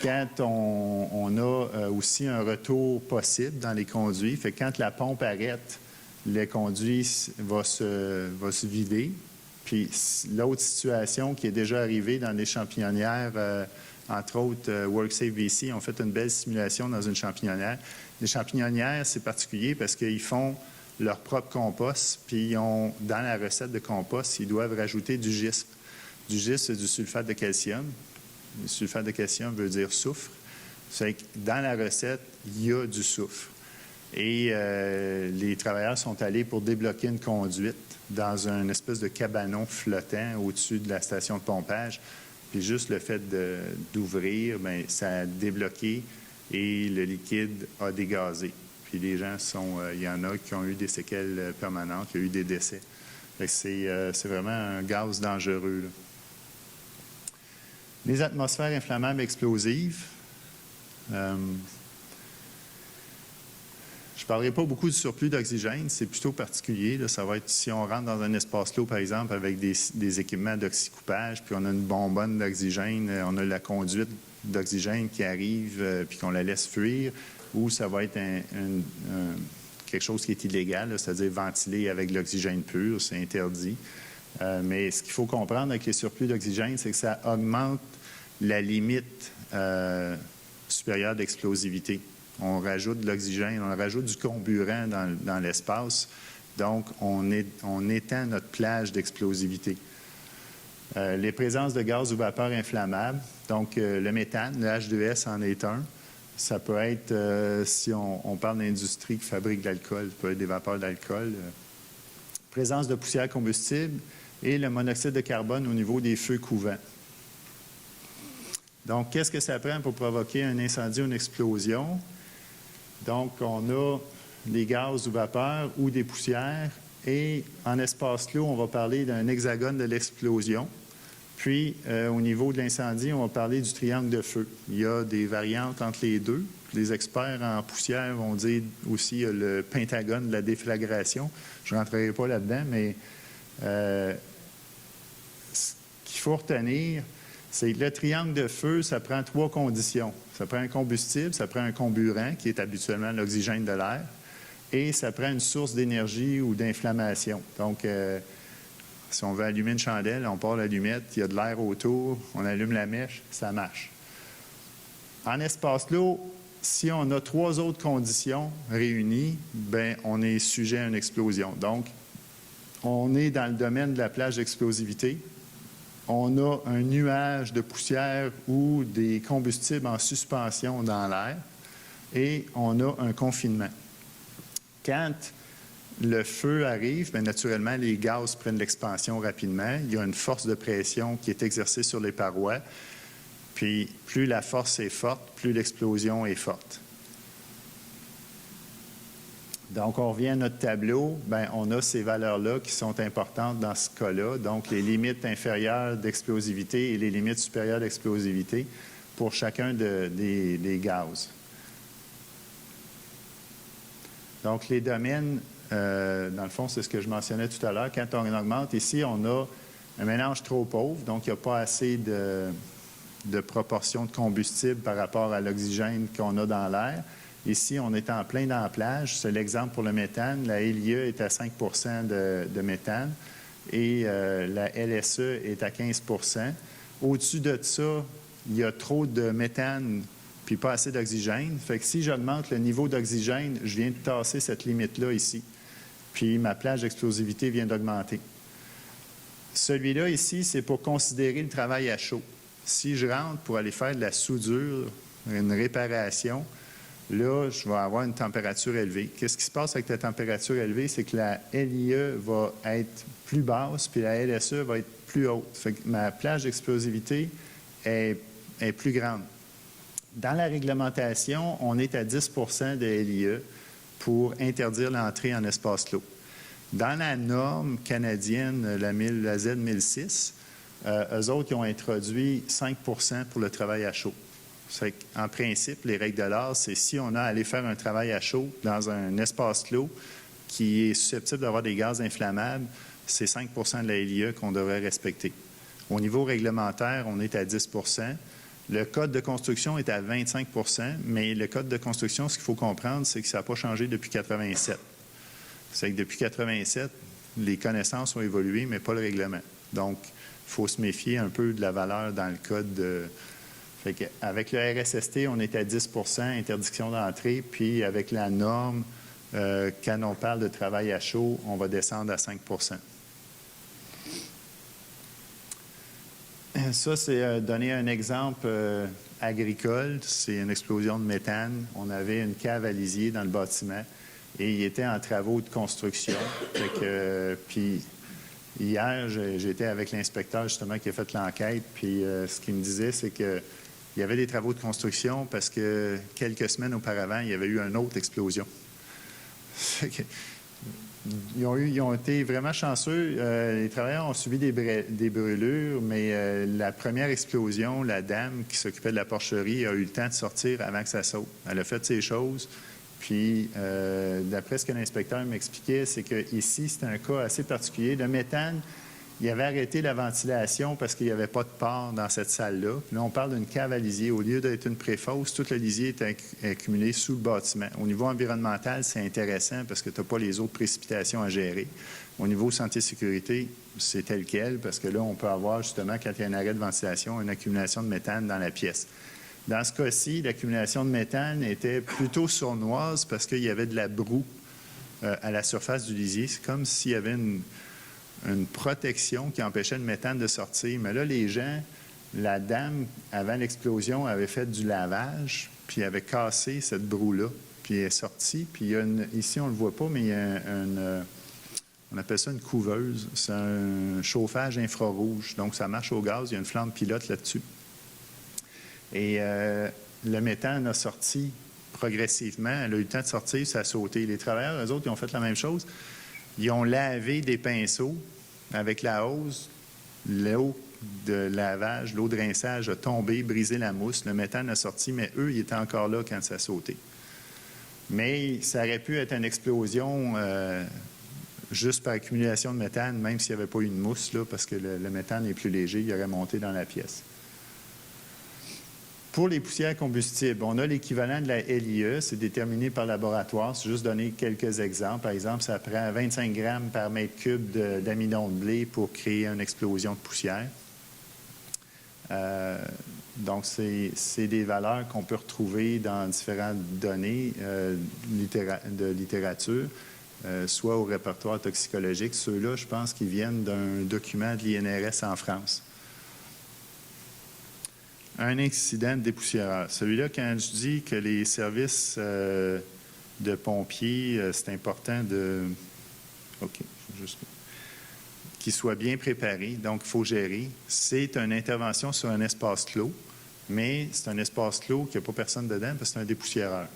Quand on a aussi un retour possible dans les conduits, fait que quand la pompe arrête, le conduit va se vider. Puis l'autre situation qui est déjà arrivée dans les champignonnières, entre autres WorkSafe VC, ont fait une belle simulation dans une champignonnière. Les champignonnières, c'est particulier parce qu'ils font leur propre compost, puis dans la recette de compost, ils doivent rajouter du GISP. Du GISP, c'est du sulfate de calcium. Le sulfate de calcium veut dire soufre. C'est que dans la recette, il y a du soufre. Et les travailleurs sont allés pour débloquer une conduite dans une espèce de cabanon flottant au-dessus de la station de pompage. Puis juste le fait d'ouvrir, bien, ça a débloqué et le liquide a dégazé. Puis les gens il y en a qui ont eu des séquelles permanentes, qui ont eu des décès. C'est vraiment un gaz dangereux, là. Les atmosphères inflammables explosives. Je ne parlerai pas beaucoup du surplus d'oxygène, c'est plutôt particulier, là. Ça va être si on rentre dans un espace clos, par exemple, avec des équipements d'oxycoupage, puis on a une bonbonne d'oxygène, on a la conduite d'oxygène qui arrive, puis qu'on la laisse fuir, ou ça va être quelque chose qui est illégal, là, c'est-à-dire ventilé avec de l'oxygène pur, c'est interdit. Mais ce qu'il faut comprendre avec les surplus d'oxygène, c'est que ça augmente la limite supérieure d'explosivité. On rajoute de l'oxygène, on rajoute du comburant dans l'espace, donc on étend notre plage d'explosivité. Les présences de gaz ou vapeurs inflammables, donc le méthane, le H2S en est un. Ça peut être, si on parle d'industrie qui fabrique de l'alcool, ça peut être des vapeurs d'alcool. Présence de poussière combustible et le monoxyde de carbone au niveau des feux couvents. Donc, qu'est-ce que ça prend pour provoquer un incendie ou une explosion? Donc, on a des gaz ou vapeurs ou des poussières. Et en espace clos, on va parler d'un hexagone de l'explosion. Puis, au niveau de l'incendie, on va parler du triangle de feu. Il y a des variantes entre les deux. Les experts en poussière vont dire aussi le pentagone de la déflagration. Je ne rentrerai pas là-dedans, mais ce qu'il faut retenir, c'est que le triangle de feu, ça prend 3 conditions. Ça prend un combustible, ça prend un comburant, qui est habituellement l'oxygène de l'air, et ça prend une source d'énergie ou d'inflammation. Donc, si on veut allumer une chandelle, on part l'allumette, il y a de l'air autour, on allume la mèche, ça marche. En espace clos, si on a 3 autres conditions réunies, bien, on est sujet à une explosion. Donc, on est dans le domaine de la plage d'explosivité. On a un nuage de poussière ou des combustibles en suspension dans l'air et on a un confinement. Quand le feu arrive, bien, naturellement, les gaz prennent l'expansion rapidement. Il y a une force de pression qui est exercée sur les parois. Puis, plus la force est forte, plus l'explosion est forte. Donc, on revient à notre tableau. Bien, on a ces valeurs-là qui sont importantes dans ce cas-là. Donc, les limites inférieures d'explosivité et les limites supérieures d'explosivité pour chacun des gaz. Donc, les domaines, dans le fond, c'est ce que je mentionnais tout à l'heure. Quand on augmente, ici, on a un mélange trop pauvre. Donc, il n'y a pas assez de proportion de combustible par rapport à l'oxygène qu'on a dans l'air. Ici, on est en plein dans la plage. C'est l'exemple pour le méthane. La LIE est à 5 de méthane et la LSE est à 15 % Au-dessus de ça, il y a trop de méthane puis pas assez d'oxygène. Fait que si j'augmente le niveau d'oxygène, je viens de tasser cette limite-là ici. puis ma plage d'explosivité vient d'augmenter. Celui-là ici, c'est pour considérer le travail à chaud. Si je rentre pour aller faire de la soudure, une réparation, là, je vais avoir une température élevée. Qu'est-ce qui se passe avec la température élevée? C'est que la LIE va être plus basse, puis la LSE va être plus haute. Fait que ma plage d'explosivité est plus grande. Dans la réglementation, on est à 10 de LIE pour interdire l'entrée en espace clos. Dans la norme canadienne, la Z1006, eux autres, ils ont introduit 5 pour le travail à chaud. En principe, les règles de l'art, c'est si on a à aller faire un travail à chaud dans un espace clos qui est susceptible d'avoir des gaz inflammables, c'est 5 de la LIE qu'on devrait respecter. Au niveau réglementaire, on est à 10 Le code de construction est à 25 mais le code de construction, ce qu'il faut comprendre, c'est que ça n'a pas changé depuis 87. C'est que depuis 87, les connaissances ont évolué, mais pas le règlement. Donc, il faut se méfier un peu de la valeur dans le code. Avec le RSST, on est à 10 interdiction d'entrée, puis avec la norme, quand on parle de travail à chaud, on va descendre à 5 Ça, c'est donner un exemple agricole. C'est une explosion de méthane. On avait une cave à lisier dans le bâtiment et il était en travaux de construction. Puis hier, j'étais avec l'inspecteur justement qui a fait l'enquête. Puis ce qu'il me disait, c'est qu'il y avait des travaux de construction parce que quelques semaines auparavant, il y avait eu une autre explosion. Ils ont été vraiment chanceux. Les travailleurs ont subi des brûlures, mais la première explosion, la dame qui s'occupait de la porcherie a eu le temps de sortir avant que ça saute. Elle a fait ses choses. Puis, d'après ce que l'inspecteur m'expliquait, c'est qu'ici, c'est un cas assez particulier. Le méthane, il avait arrêté la ventilation parce qu'il n'y avait pas de port dans cette salle-là. Là, on parle d'une cave à lisier. Au lieu d'être une préfosse, tout le lisier est accumulé sous le bâtiment. Au niveau environnemental, c'est intéressant parce que tu n'as pas les autres précipitations à gérer. Au niveau santé-sécurité, c'est tel quel parce que là, on peut avoir justement, quand il y a un arrêt de ventilation, une accumulation de méthane dans la pièce. Dans ce cas-ci, l'accumulation de méthane était plutôt sournoise parce qu'il y avait de la broue à la surface du lisier. C'est comme s'il y avait une protection qui empêchait le méthane de sortir. Mais là, les gens, la dame, avant l'explosion, avait fait du lavage, puis avait cassé cette broue-là, puis elle est sortie. Puis il y a ici, on ne le voit pas, mais il y a on appelle ça une couveuse. C'est un chauffage infrarouge. Donc, ça marche au gaz. Il y a une flamme pilote là-dessus. Et le méthane a sorti progressivement. Elle a eu le temps de sortir, ça a sauté. Les travailleurs, eux autres, ils ont fait la même chose. Ils ont lavé des pinceaux avec la hose. L'eau de lavage, l'eau de rinçage a tombé, brisé la mousse. Le méthane a sorti, mais eux, ils étaient encore là quand ça a sauté. Mais ça aurait pu être une explosion juste par accumulation de méthane, même s'il n'y avait pas eu de mousse, là, parce que le méthane est plus léger, il aurait monté dans la pièce. Pour les poussières combustibles, on a l'équivalent de la LIE, c'est déterminé par laboratoire. C'est juste donner quelques exemples. Par exemple, ça prend 25 grammes par mètre cube d'amidon de blé pour créer une explosion de poussière. Donc, c'est des valeurs qu'on peut retrouver dans différentes données de littérature, soit au répertoire toxicologique. Ceux-là, je pense qu'ils viennent d'un document de l'INRS en France. Un incident de dépoussiéreur. Celui-là, quand je dis que les services de pompiers, c'est important qu'ils soient bien préparés, donc il faut gérer. C'est une intervention sur un espace clos, mais c'est un espace clos qui n'a pas personne dedans parce que c'est un dépoussiéreur.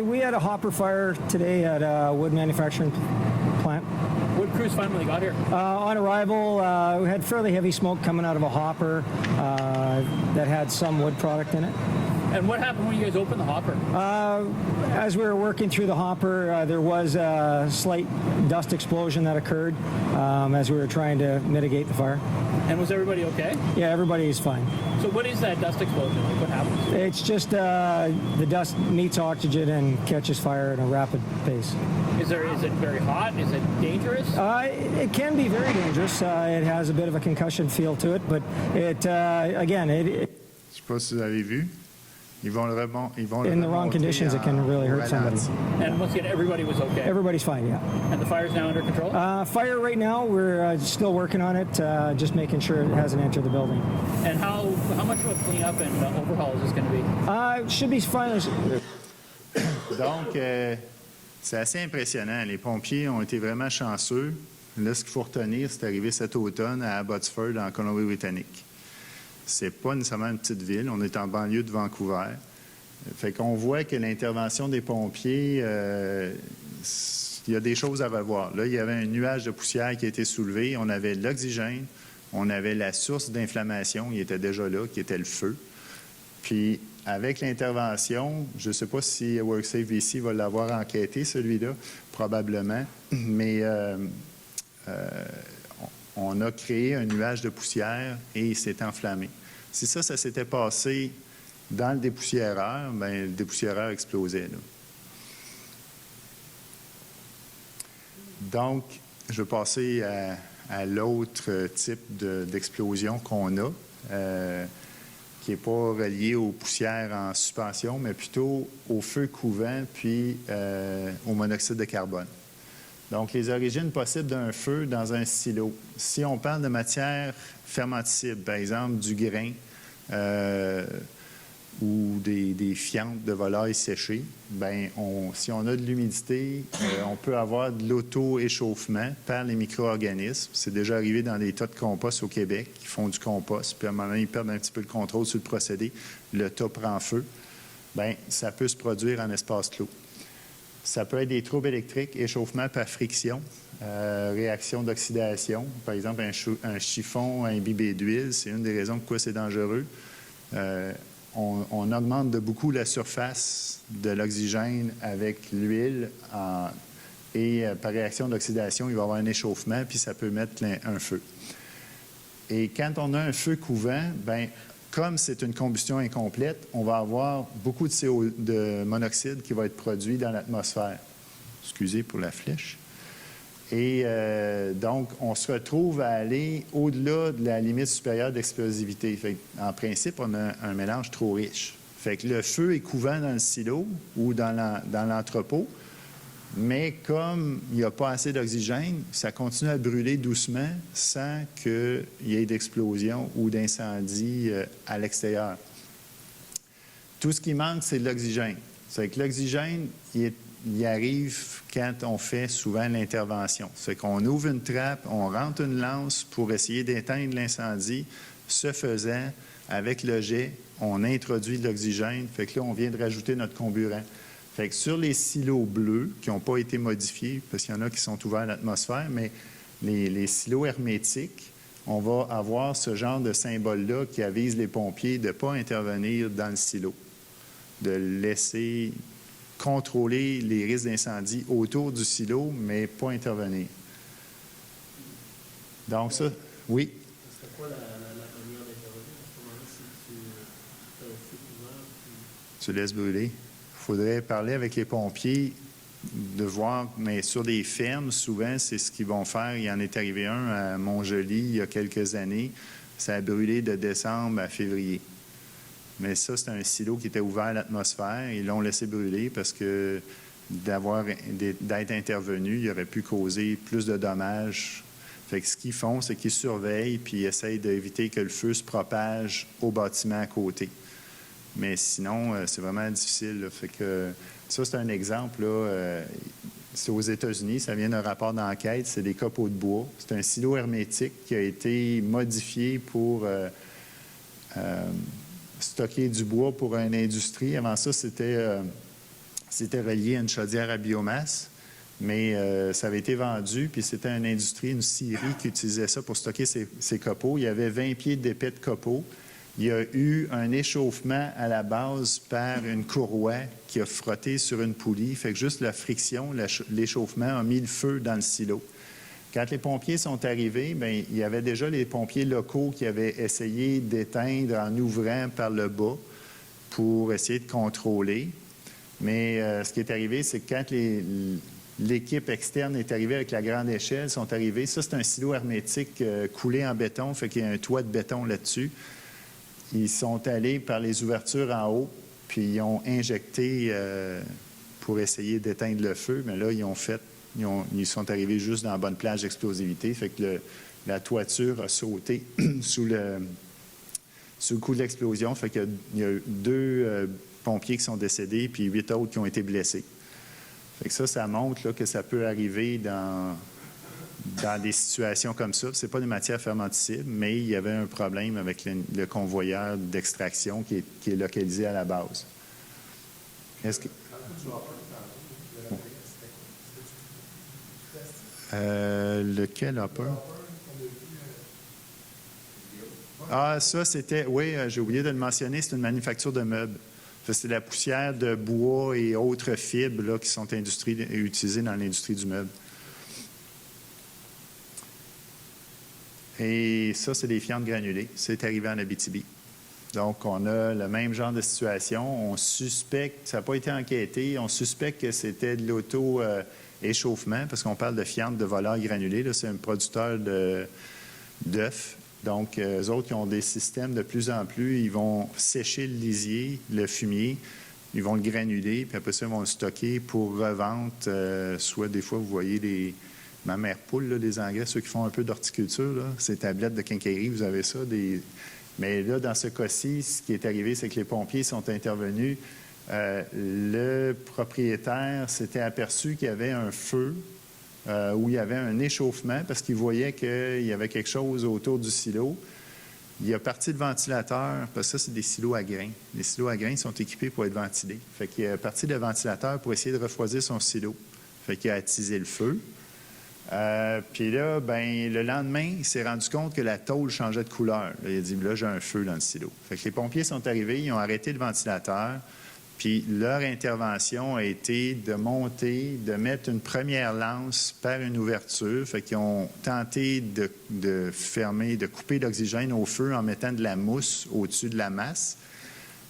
We had a hopper fire today at a wood manufacturing plant. What crews finally got here? On arrival, we had fairly heavy smoke coming out of a hopper that had some wood product in it. And what happened when you guys opened the hopper? As we were working through the hopper, there was a slight dust explosion that occurred as we were trying to mitigate the fire. And was everybody okay? Yeah, everybody is fine. So what is that dust explosion? Like, what happens? It's just the dust meets oxygen and catches fire at a rapid pace. Is it very hot? Is it dangerous? It can be very dangerous. It has a bit of a concussion feel to it, but it again, Je ne sais pas si vous avez vu, Ils vont le remonter. In the wrong conditions, it can really hurt somebody. And once again, everybody was okay. Everybody's fine, yeah. And the fire's now under control? Fire right now, we're still working on it, just making sure it hasn't entered the building. And how much of a cleanup and overhaul is this going to be? It should be fine. Donc, c'est assez impressionnant. Les pompiers ont été vraiment chanceux. Là, ce qu'il faut retenir, c'est arrivé cet automne à Abbotsford, en Colombie-Britannique. C'est pas nécessairement une petite ville. On est en banlieue de Vancouver. Fait qu'on voit que l'intervention des pompiers, il y a des choses à revoir. Là, il y avait un nuage de poussière qui a été soulevé. On avait l'oxygène. On avait la source d'inflammation. Il était déjà là, qui était le feu. Puis, avec l'intervention, je ne sais pas si WorkSafe BC va l'avoir enquêté, celui-là, probablement, mais on a créé un nuage de poussière et il s'est enflammé. Si ça s'était passé dans le dépoussiéreur, bien, le dépoussiéreur explosait, là. Donc, je vais passer à l'autre type d'explosion qu'on a, qui n'est pas relié aux poussières en suspension, mais plutôt au feu couvant puis au monoxyde de carbone. Donc, les origines possibles d'un feu dans un silo. Si on parle de matière fermentescible, par exemple du grain ou des fientes de volaille séchées, bien, si on a de l'humidité, on peut avoir de l'auto-échauffement par les micro-organismes. C'est déjà arrivé dans des tas de compost au Québec qui font du compost, puis à un moment donné, ils perdent un petit peu le contrôle sur le procédé, le tas prend feu. Bien, ça peut se produire en espace clos. Ça peut être des troubles électriques, échauffement par friction, réaction d'oxydation. Par exemple, un chiffon imbibé d'huile, c'est une des raisons pourquoi c'est dangereux. On augmente de beaucoup la surface de l'oxygène avec l'huile et par réaction d'oxydation, il va y avoir un échauffement, puis ça peut mettre un feu. Et quand on a un feu couvant, bien, comme c'est une combustion incomplète, on va avoir beaucoup de monoxyde qui va être produit dans l'atmosphère. Excusez pour la flèche. Et donc, on se retrouve à aller au-delà de la limite supérieure d'explosivité. En principe, on a un mélange trop riche. Fait que le feu est couvant dans le silo ou dans l'entrepôt, mais comme il n'y a pas assez d'oxygène, ça continue à brûler doucement sans qu'il y ait d'explosion ou d'incendie à l'extérieur. Tout ce qui manque, c'est de l'oxygène. C'est que l'oxygène, il arrive quand on fait souvent l'intervention. C'est qu'on ouvre une trappe, on rentre une lance pour essayer d'éteindre l'incendie. Ce faisant, avec le jet, on introduit de l'oxygène. Fait que là, on vient de rajouter notre comburant. Fait que sur les silos bleus, qui n'ont pas été modifiés, parce qu'il y en a qui sont ouverts à l'atmosphère, mais les silos hermétiques, on va avoir ce genre de symbole-là qui avise les pompiers de ne pas intervenir dans le silo, de laisser contrôler les risques d'incendie autour du silo, mais pas intervenir. Donc ça, oui. C'était quoi la manière d'intervenir à ce moment-là si tu as un feu couvert? Tu laisses brûler. Il faudrait parler avec les pompiers, de voir, mais sur les fermes, souvent, c'est ce qu'ils vont faire. Il en est arrivé un à Montjoli il y a quelques années. Ça a brûlé de décembre à février. Mais ça, c'est un silo qui était ouvert à l'atmosphère. Ils l'ont laissé brûler parce que d'être intervenu, il aurait pu causer plus de dommages. Fait que ce qu'ils font, c'est qu'ils surveillent puis ils essayent d'éviter que le feu se propage au bâtiment à côté. Mais sinon, c'est vraiment difficile, là. Fait que ça, c'est un exemple, là. C'est aux États-Unis, ça vient d'un rapport d'enquête, c'est des copeaux de bois. C'est un silo hermétique qui a été modifié pour stocker du bois pour une industrie. Avant ça, c'était relié à une chaudière à biomasse, mais ça avait été vendu, puis c'était une industrie, une scierie qui utilisait ça pour stocker ses copeaux. Il y avait 20 pieds d'épais de copeaux. Il y a eu un échauffement à la base par une courroie qui a frotté sur une poulie. Fait que juste la friction, l'échauffement a mis le feu dans le silo. Quand les pompiers sont arrivés, bien, il y avait déjà les pompiers locaux qui avaient essayé d'éteindre en ouvrant par le bas pour essayer de contrôler. Mais ce qui est arrivé, c'est que quand l'équipe externe est arrivée avec la grande échelle, sont arrivés. Ça, c'est un silo hermétique coulé en béton, fait qu'il y a un toit de béton là-dessus. Ils sont allés par les ouvertures en haut, puis ils ont injecté pour essayer d'éteindre le feu, mais là, ils sont arrivés juste dans la bonne plage d'explosivité, fait que la toiture a sauté sous le coup de l'explosion, fait qu'il y a 2 pompiers qui sont décédés, puis 8 autres qui ont été blessés. Fait que ça montre là, que ça peut arriver dans des situations comme ça. Ce n'est pas des matières fermentescibles, mais il y avait un problème avec le convoyeur d'extraction qui est localisé à la base. Est-ce que... lequel hopper? Ah, ça, c'était... Oui, j'ai oublié de le mentionner, c'est une manufacture de meubles. C'est la poussière de bois et autres fibres là, qui sont utilisées dans l'industrie du meuble. Et ça, c'est des fientes granulées. C'est arrivé en Abitibi. Donc, on a le même genre de situation. On suspecte, ça n'a pas été enquêté, on suspecte que c'était de l'auto-échauffement parce qu'on parle de fientes de volailles granulées. Là, c'est un producteur d'œufs. Donc, eux autres, ils ont des systèmes de plus en plus. Ils vont sécher le lisier, le fumier, ils vont le granuler, puis après ça, ils vont le stocker pour revente. Soit des fois, vous voyez ma mère poule, là, des engrais, ceux qui font un peu d'horticulture, là, ces tablettes de quincaillerie, vous avez ça. Mais là, dans ce cas-ci, ce qui est arrivé, c'est que les pompiers sont intervenus. Le propriétaire s'était aperçu qu'il y avait un feu où il y avait un échauffement parce qu'il voyait qu'il y avait quelque chose autour du silo. Il a parti le ventilateur, parce que ça, c'est des silos à grains. Les silos à grains sont équipés pour être ventilés. Fait qu'il a parti le ventilateur pour essayer de refroidir son silo. Fait qu'il a attisé le feu. Puis là, le lendemain, il s'est rendu compte que la tôle changeait de couleur. Là, il a dit, là, j'ai un feu dans le silo. Fait que les pompiers sont arrivés, ils ont arrêté le ventilateur. Puis leur intervention a été de monter, de mettre une première lance par une ouverture. Fait qu'ils ont tenté de fermer, de couper l'oxygène au feu en mettant de la mousse au-dessus de la masse.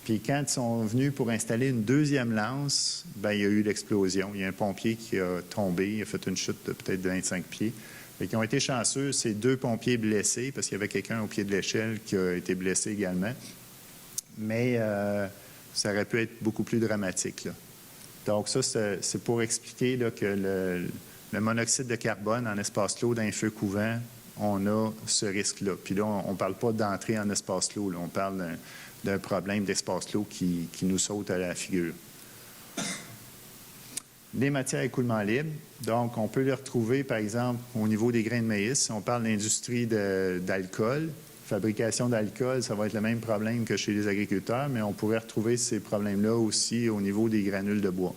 Puis quand ils sont venus pour installer une deuxième lance, il y a eu l'explosion. Il y a un pompier qui a tombé, il a fait une chute de peut-être de 25 pieds. Fait qu'ils ont été chanceux, ces 2 pompiers blessés, parce qu'il y avait quelqu'un au pied de l'échelle qui a été blessé également. Mais ça aurait pu être beaucoup plus dramatique, là. Donc ça, c'est pour expliquer là, que le monoxyde de carbone en espace clos d'un feu couvant, on a ce risque-là. Puis là, on ne parle pas d'entrer en espace clos, là. On parle d'un problème d'espace clos qui nous saute à la figure. Les matières à écoulement libre, donc on peut les retrouver, par exemple, au niveau des grains de maïs. On parle d'industrie d'alcool. Fabrication d'alcool, ça va être le même problème que chez les agriculteurs, mais on pourrait retrouver ces problèmes-là aussi au niveau des granules de bois.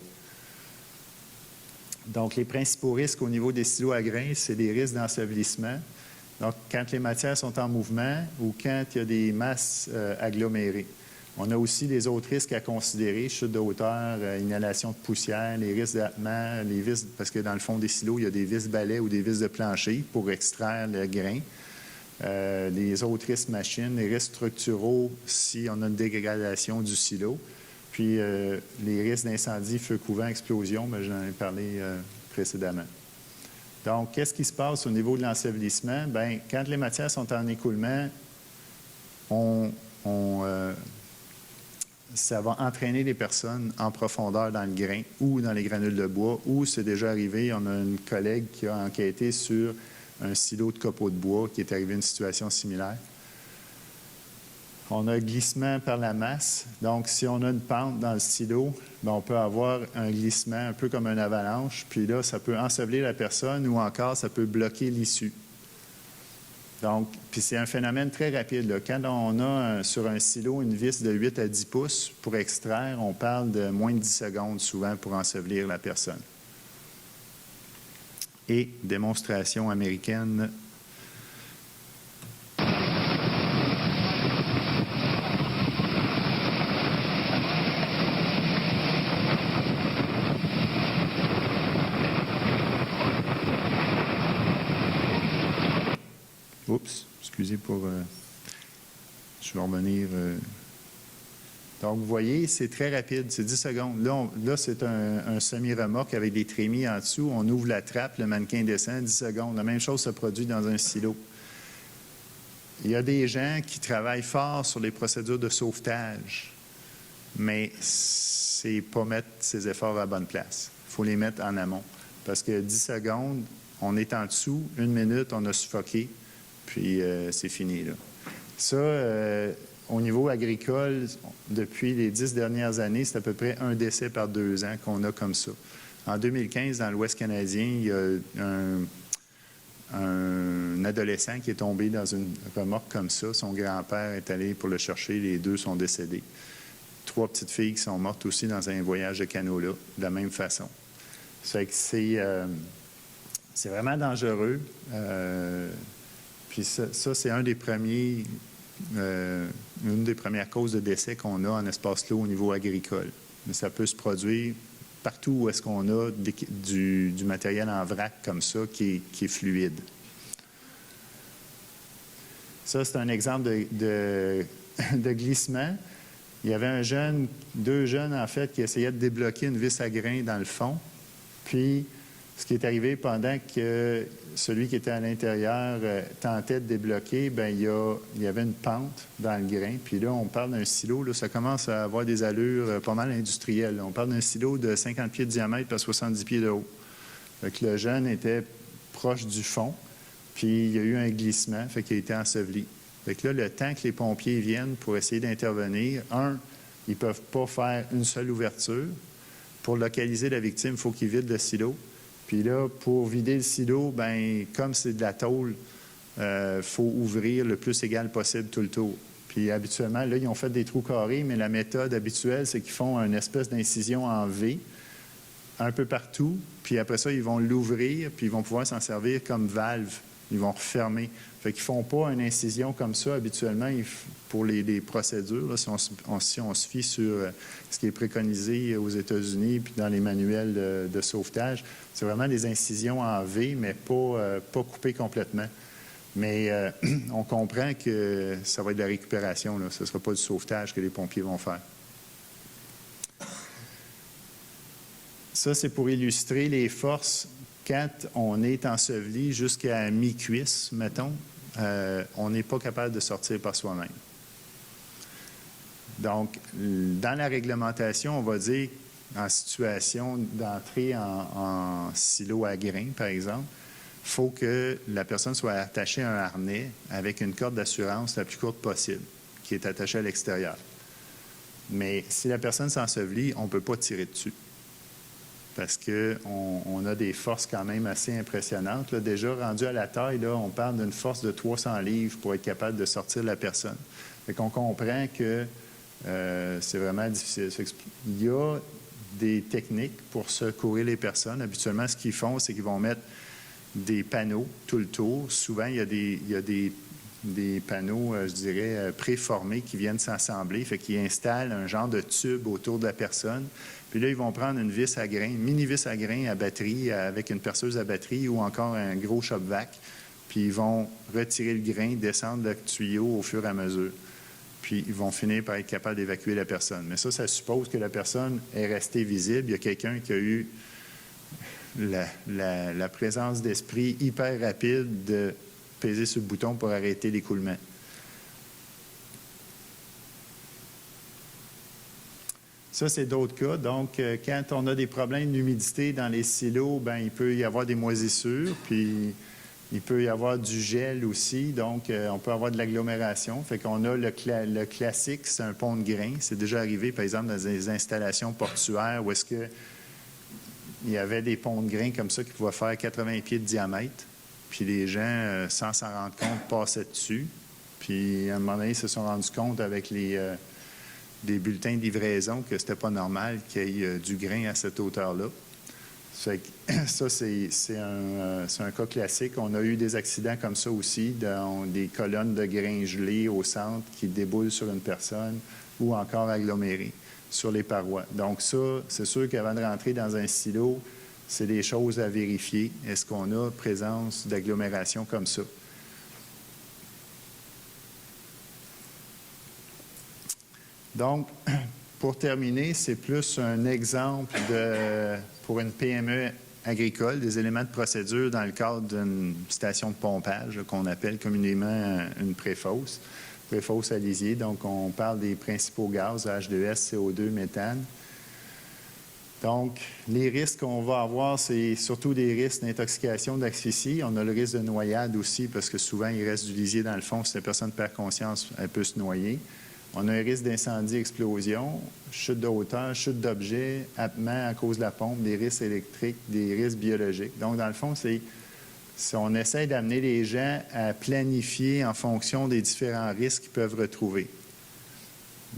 Donc, les principaux risques au niveau des silos à grains, c'est des risques d'ensevelissement. Donc, quand les matières sont en mouvement ou quand il y a des masses agglomérées. On a aussi des autres risques à considérer, chute de hauteur, inhalation de poussière, les risques d'attement, les vis, parce que dans le fond des silos, il y a des vis balais ou des vis de plancher pour extraire le grain. Les autres risques machines, les risques structuraux si on a une dégradation du silo. Puis les risques d'incendie, feu couvant, explosion, j'en ai parlé précédemment. Donc, qu'est-ce qui se passe au niveau de l'ensevelissement? Bien, quand les matières sont en écoulement, ça va entraîner les personnes en profondeur dans le grain ou dans les granules de bois, ou c'est déjà arrivé, on a une collègue qui a enquêté sur un silo de copeaux de bois qui est arrivé à une situation similaire. On a glissement par la masse. Donc, si on a une pente dans le silo, on peut avoir un glissement un peu comme une avalanche. Puis là, ça peut ensevelir la personne ou encore ça peut bloquer l'issue. Donc, puis c'est un phénomène très rapide, là. Quand on a sur un silo une vis de 8 à 10 pouces pour extraire, on parle de moins de 10 secondes souvent pour ensevelir la personne. Et démonstration américaine. Oups, excusez pour... je vais revenir... Donc, vous voyez, c'est très rapide, c'est 10 secondes. Là, c'est un semi-remorque avec des trémies en dessous. On ouvre la trappe, le mannequin descend, 10 secondes. La même chose se produit dans un silo. Il y a des gens qui travaillent fort sur les procédures de sauvetage. mais c'est pas mettre ses efforts à la bonne place. Il faut les mettre en amont. Parce que 10 secondes, on est en dessous, 1 minute, on a suffoqué, puis c'est fini, là. Ça, au niveau agricole, depuis les 10 dernières années, c'est à peu près 1 décès par 2 ans qu'on a comme ça. En 2015, dans l'Ouest canadien, il y a un adolescent qui est tombé dans une remorque comme ça. Son grand-père est allé pour le chercher. Les 2 sont décédés. 3 petites filles qui sont mortes aussi dans un voyage de canot-là, de la même façon. Ça fait que c'est vraiment dangereux. Puis ça c'est une des premières causes de décès qu'on a en espace clos au niveau agricole. Mais ça peut se produire partout où est-ce qu'on a du matériel en vrac comme ça qui est fluide. Ça, c'est un exemple de glissement. Il y avait 2 jeunes, en fait, qui essayaient de débloquer une vis à grain dans le fond. Puis, ce qui est arrivé pendant que celui qui était à l'intérieur tentait de débloquer, bien, il y avait une pente dans le grain. Puis là, on parle d'un silo. Là, ça commence à avoir des allures pas mal industrielles. On parle d'un silo de 50 pieds de diamètre par 70 pieds de haut. Fait que le jeune était proche du fond. Puis, il y a eu un glissement, fait qu'il a été enseveli. Fait que là, le temps que les pompiers viennent pour essayer d'intervenir, ils ne peuvent pas faire une seule ouverture. Pour localiser la victime, il faut qu'ils vident le silo. Puis là, pour vider le silo, bien, comme c'est de la tôle, il faut ouvrir le plus égal possible tout le tour. Puis habituellement, là, ils ont fait des trous carrés, mais la méthode habituelle, c'est qu'ils font une espèce d'incision en V un peu partout. Puis après ça, ils vont l'ouvrir, puis ils vont pouvoir s'en servir comme valve. Ils vont refermer. Fait qu'ils ne font pas une incision comme ça habituellement pour les procédures. Là, si on se fie sur ce qui est préconisé aux États-Unis puis dans les manuels de sauvetage, c'est vraiment des incisions en V, mais pas coupées complètement. Mais on comprend que ça va être de la récupération. Là. Ce ne sera pas du sauvetage que les pompiers vont faire. Ça, c'est pour illustrer les forces. Quand on est enseveli jusqu'à mi-cuisse, mettons, on n'est pas capable de sortir par soi-même. Donc, dans la réglementation, on va dire, en situation d'entrée en silo à grains, par exemple, il faut que la personne soit attachée à un harnais avec une corde d'assurance la plus courte possible, qui est attachée à l'extérieur. Mais si la personne s'ensevelit, on ne peut pas tirer dessus. Parce qu'on a des forces quand même assez impressionnantes. Là, déjà, rendu à la taille, là, on parle d'une force de 300 livres pour être capable de sortir la personne. Fait qu'on comprend que c'est vraiment difficile. Il y a des techniques pour secourir les personnes. Habituellement, ce qu'ils font, c'est qu'ils vont mettre des panneaux tout le tour. Souvent, il y a des panneaux, je dirais, préformés qui viennent s'assembler. Fait qu'ils installent un genre de tube autour de la personne. Puis là, ils vont prendre une vis à grain, une mini-vis à grain à batterie avec une perceuse à batterie ou encore un gros shop-vac. Puis ils vont retirer le grain, descendre le tuyau au fur et à mesure. Puis ils vont finir par être capables d'évacuer la personne. Mais ça suppose que la personne est restée visible. Il y a quelqu'un qui a eu la présence d'esprit hyper rapide de peser sur le bouton pour arrêter l'écoulement. Ça, c'est d'autres cas. Donc, quand on a des problèmes d'humidité dans les silos, bien, il peut y avoir des moisissures, puis il peut y avoir du gel aussi. Donc, on peut avoir de l'agglomération. Fait qu'on a le classique, c'est un pont de grains. C'est déjà arrivé, par exemple, dans des installations portuaires où est-ce que il y avait des ponts de grains comme ça qui pouvaient faire 80 pieds de diamètre. Puis les gens, sans s'en rendre compte, passaient dessus. Puis, à un moment donné, ils se sont rendus compte avec des bulletins de livraison que c'était pas normal qu'il y ait du grain à cette hauteur-là. Ça, c'est un cas classique. On a eu des accidents comme ça aussi, des colonnes de grains gelés au centre qui déboulent sur une personne ou encore agglomérées sur les parois. Donc ça, c'est sûr qu'avant de rentrer dans un silo, c'est des choses à vérifier. Est-ce qu'on a présence d'agglomération comme ça? Donc, pour terminer, c'est plus un exemple pour une PME agricole, des éléments de procédure dans le cadre d'une station de pompage qu'on appelle communément une préfosse. préfausse à lisier. Donc, on parle des principaux gaz, H2S, CO2, méthane. Donc, les risques qu'on va avoir, c'est surtout des risques d'intoxication, d'asphyxie. On a le risque de noyade aussi, parce que souvent, il reste du lisier dans le fond. Si la personne perd conscience, elle peut se noyer. On a un risque d'incendie, explosion, chute de hauteur, chute d'objets, happement à cause de la pompe, des risques électriques, des risques biologiques. Donc, dans le fond, on essaie d'amener les gens à planifier en fonction des différents risques qu'ils peuvent retrouver.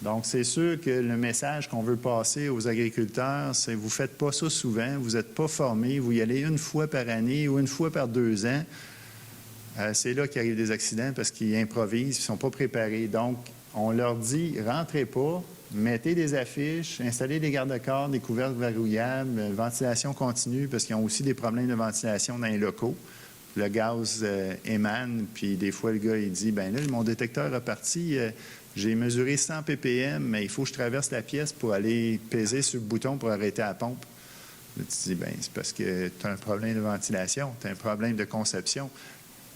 Donc, c'est sûr que le message qu'on veut passer aux agriculteurs, c'est vous ne faites pas ça souvent, vous n'êtes pas formés, vous y allez une fois par année ou une fois par 2 ans. C'est là qu'il arrive des accidents parce qu'ils improvisent, ils ne sont pas préparés. Donc, on leur dit, rentrez pas, mettez des affiches, installez des garde-corps, des couvercles verrouillables, ventilation continue, parce qu'ils ont aussi des problèmes de ventilation dans les locaux. Le gaz émane, puis des fois, le gars, il dit, bien là, mon détecteur est parti, j'ai mesuré 100 ppm, mais il faut que je traverse la pièce pour aller peser sur le bouton pour arrêter la pompe. Là, tu te dis, bien, c'est parce que tu as un problème de ventilation, tu as un problème de conception.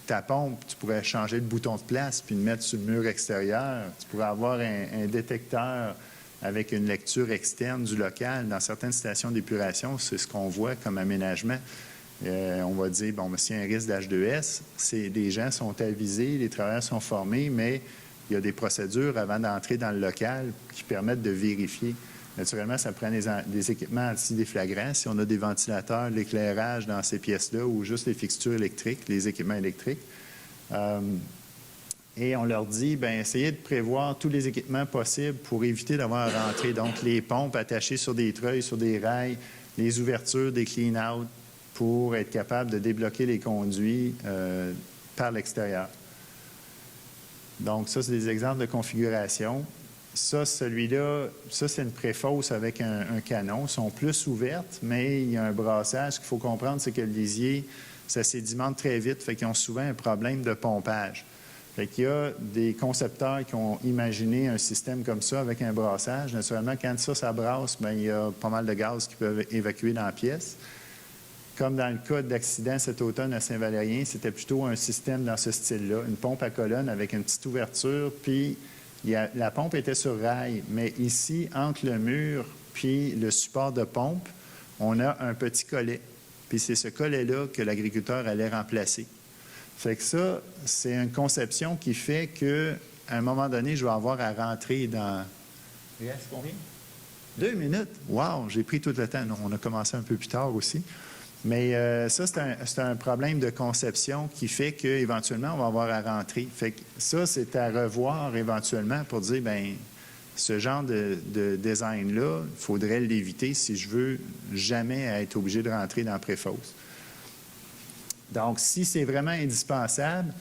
Ta pompe, tu pourrais changer le bouton de place puis le mettre sur le mur extérieur. Tu pourrais avoir un détecteur avec une lecture externe du local. Dans certaines stations d'épuration, c'est ce qu'on voit comme aménagement. On va dire, bon, s'il y a un risque d'H2S, les gens sont avisés, les travailleurs sont formés, mais il y a des procédures avant d'entrer dans le local qui permettent de vérifier. Naturellement, ça prend des équipements antidéflagrants. Si on a des ventilateurs, l'éclairage dans ces pièces-là ou juste les fixtures électriques, les équipements électriques. Et on leur dit, bien, essayez de prévoir tous les équipements possibles pour éviter d'avoir à rentrer. Donc, les pompes attachées sur des treuils, sur des rails, les ouvertures, des clean-out pour être capable de débloquer les conduits par l'extérieur. Donc, ça, c'est des exemples de configuration. Ça, celui-là, ça, c'est une préfausse avec un canon. Ils sont plus ouvertes, mais il y a un brassage. Ce qu'il faut comprendre, c'est que le lisier, ça sédimente très vite, fait qu'ils ont souvent un problème de pompage. Fait qu'il y a des concepteurs qui ont imaginé un système comme ça avec un brassage. Naturellement, quand ça brasse, bien, il y a pas mal de gaz qui peuvent évacuer dans la pièce. Comme dans le cas d'accident cet automne à Saint-Valérien, c'était plutôt un système dans ce style-là, une pompe à colonne avec une petite ouverture, puis la pompe était sur rail, mais ici, entre le mur puis le support de pompe, on a un petit collet. Puis c'est ce collet-là que l'agriculteur allait remplacer. Fait que ça, c'est une conception qui fait qu'à un moment donné, je vais avoir à rentrer dans... Il reste combien? 2 minutes? Wow! J'ai pris tout le temps. Non, on a commencé un peu plus tard aussi. Mais ça, c'est un problème de conception qui fait qu'éventuellement, on va avoir à rentrer. Fait que ça, c'est à revoir éventuellement pour dire, bien, ce genre de design-là, il faudrait l'éviter si je veux jamais être obligé de rentrer dans la préfausse. Donc, si c'est vraiment indispensable,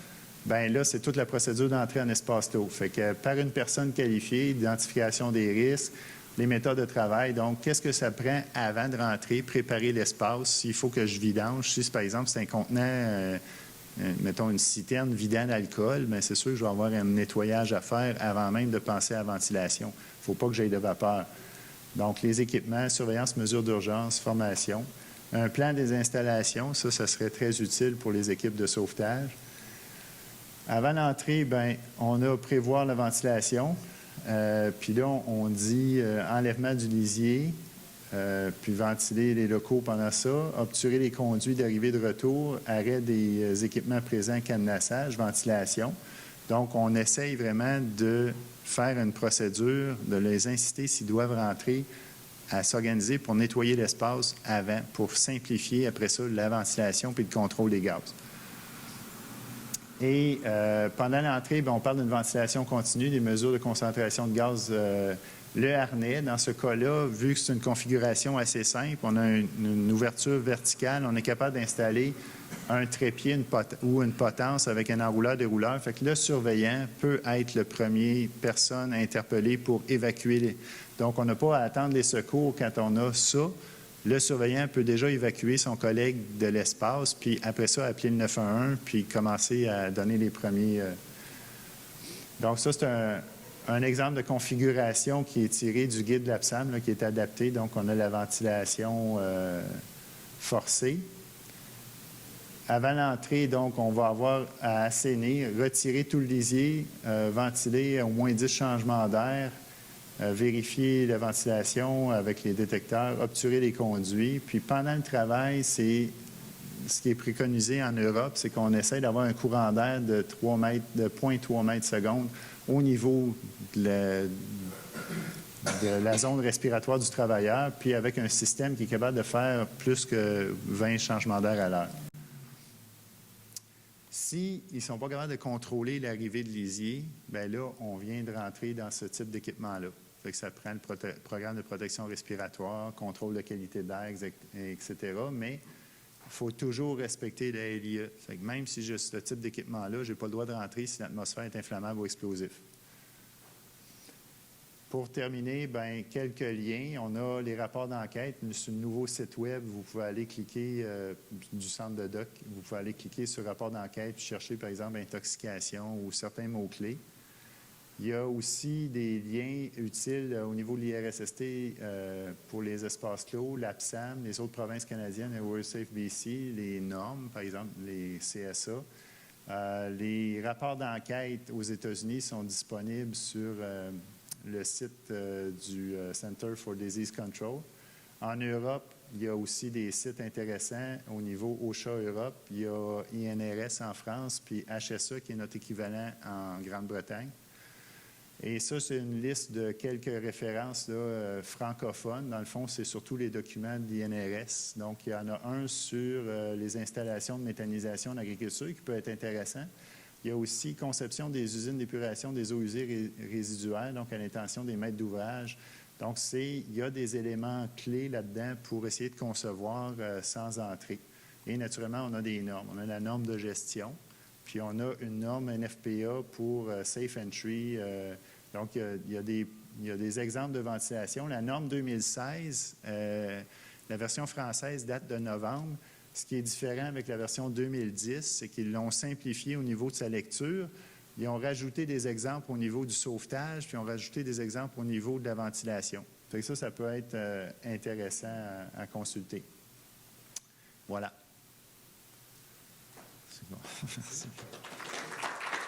bien là, c'est toute la procédure d'entrée en espace clos. Fait que par une personne qualifiée, identification des risques, les méthodes de travail. Donc, qu'est-ce que ça prend avant de rentrer, préparer l'espace, s'il faut que je vidange. Si, par exemple, c'est un contenant, mettons une citerne vidant d'alcool, bien, c'est sûr que je vais avoir un nettoyage à faire avant même de penser à la ventilation. Il ne faut pas que j'aille de vapeur. Donc, les équipements, surveillance, mesures d'urgence, formation. Un plan des installations, ça serait très utile pour les équipes de sauvetage. Avant l'entrée, bien, on a prévoir la ventilation. Puis là, on dit enlèvement du lisier, puis ventiler les locaux pendant ça, obturer les conduits d'arrivée de retour, arrêt des équipements présents, cadenassage, ventilation. Donc, on essaye vraiment de faire une procédure, de les inciter s'ils doivent rentrer à s'organiser pour nettoyer l'espace avant, pour simplifier après ça la ventilation puis le contrôle des gaz. Et pendant l'entrée, bien, on parle d'une ventilation continue, des mesures de concentration de gaz. Le harnais, dans ce cas-là, vu que c'est une configuration assez simple, on a une ouverture verticale, on est capable d'installer un trépied ou une potence avec un enrouleur-dérouleur. Fait que le surveillant peut être le premier personne interpellée pour évacuer. Donc, on n'a pas à attendre les secours quand on a ça. Le surveillant peut déjà évacuer son collègue de l'espace, puis après ça, appeler le 911, puis commencer à donner les premiers... Donc, ça, c'est un exemple de configuration qui est tiré du guide de l'APSAM, là, qui est adapté. Donc, on a la ventilation forcée. Avant l'entrée, donc, on va avoir à assainir, retirer tout le lisier, ventiler au moins 10 changements d'air, vérifier la ventilation avec les détecteurs, obturer les conduits. Puis pendant le travail, c'est ce qui est préconisé en Europe, c'est qu'on essaie d'avoir un courant d'air de 0,3 mètres secondes au niveau de la zone respiratoire du travailleur, puis avec un système qui est capable de faire plus que 20 changements d'air à l'heure. S'ils ne sont pas capables de contrôler l'arrivée de lisier, bien là, on vient de rentrer dans ce type d'équipement-là. Fait que ça prend le programme de protection respiratoire, contrôle de qualité d'air, etc. Mais il faut toujours respecter la LIE. Fait que même si j'ai ce type d'équipement-là, je n'ai pas le droit de rentrer si l'atmosphère est inflammable ou explosif. Pour terminer, bien, quelques liens. On a les rapports d'enquête sur le nouveau site Web. Vous pouvez aller cliquer du centre de doc. Vous pouvez aller cliquer sur rapport d'enquête et chercher, par exemple, intoxication ou certains mots-clés. Il y a aussi des liens utiles au niveau de l'IRSST pour les espaces clos, l'APSAM, les autres provinces canadiennes, le WorldSafe BC, les normes, par exemple, les CSA. Les rapports d'enquête aux États-Unis sont disponibles sur le site du Center for Disease Control. En Europe, il y a aussi des sites intéressants au niveau OSHA Europe. Il y a INRS en France, puis HSA qui est notre équivalent en Grande-Bretagne. Et ça, c'est une liste de quelques références là, francophones. Dans le fond, c'est surtout les documents de l'INRS. Donc, il y en a un sur les installations de méthanisation en agriculture qui peut être intéressant. Il y a aussi conception des usines d'épuration des eaux usées résiduaires, donc à l'intention des maîtres d'ouvrage. Donc, il y a des éléments clés là-dedans pour essayer de concevoir sans entrée. Et naturellement, on a des normes. On a la norme de gestion, puis on a une norme NFPA pour Safe Entry. Donc, il y a des exemples de ventilation. La norme 2016, la version française date de novembre. Ce qui est différent avec la version 2010, c'est qu'ils l'ont simplifié au niveau de sa lecture. Ils ont rajouté des exemples au niveau du sauvetage, puis ils ont rajouté des exemples au niveau de la ventilation. Fait que ça peut être intéressant à consulter. Voilà. C'est bon. Merci.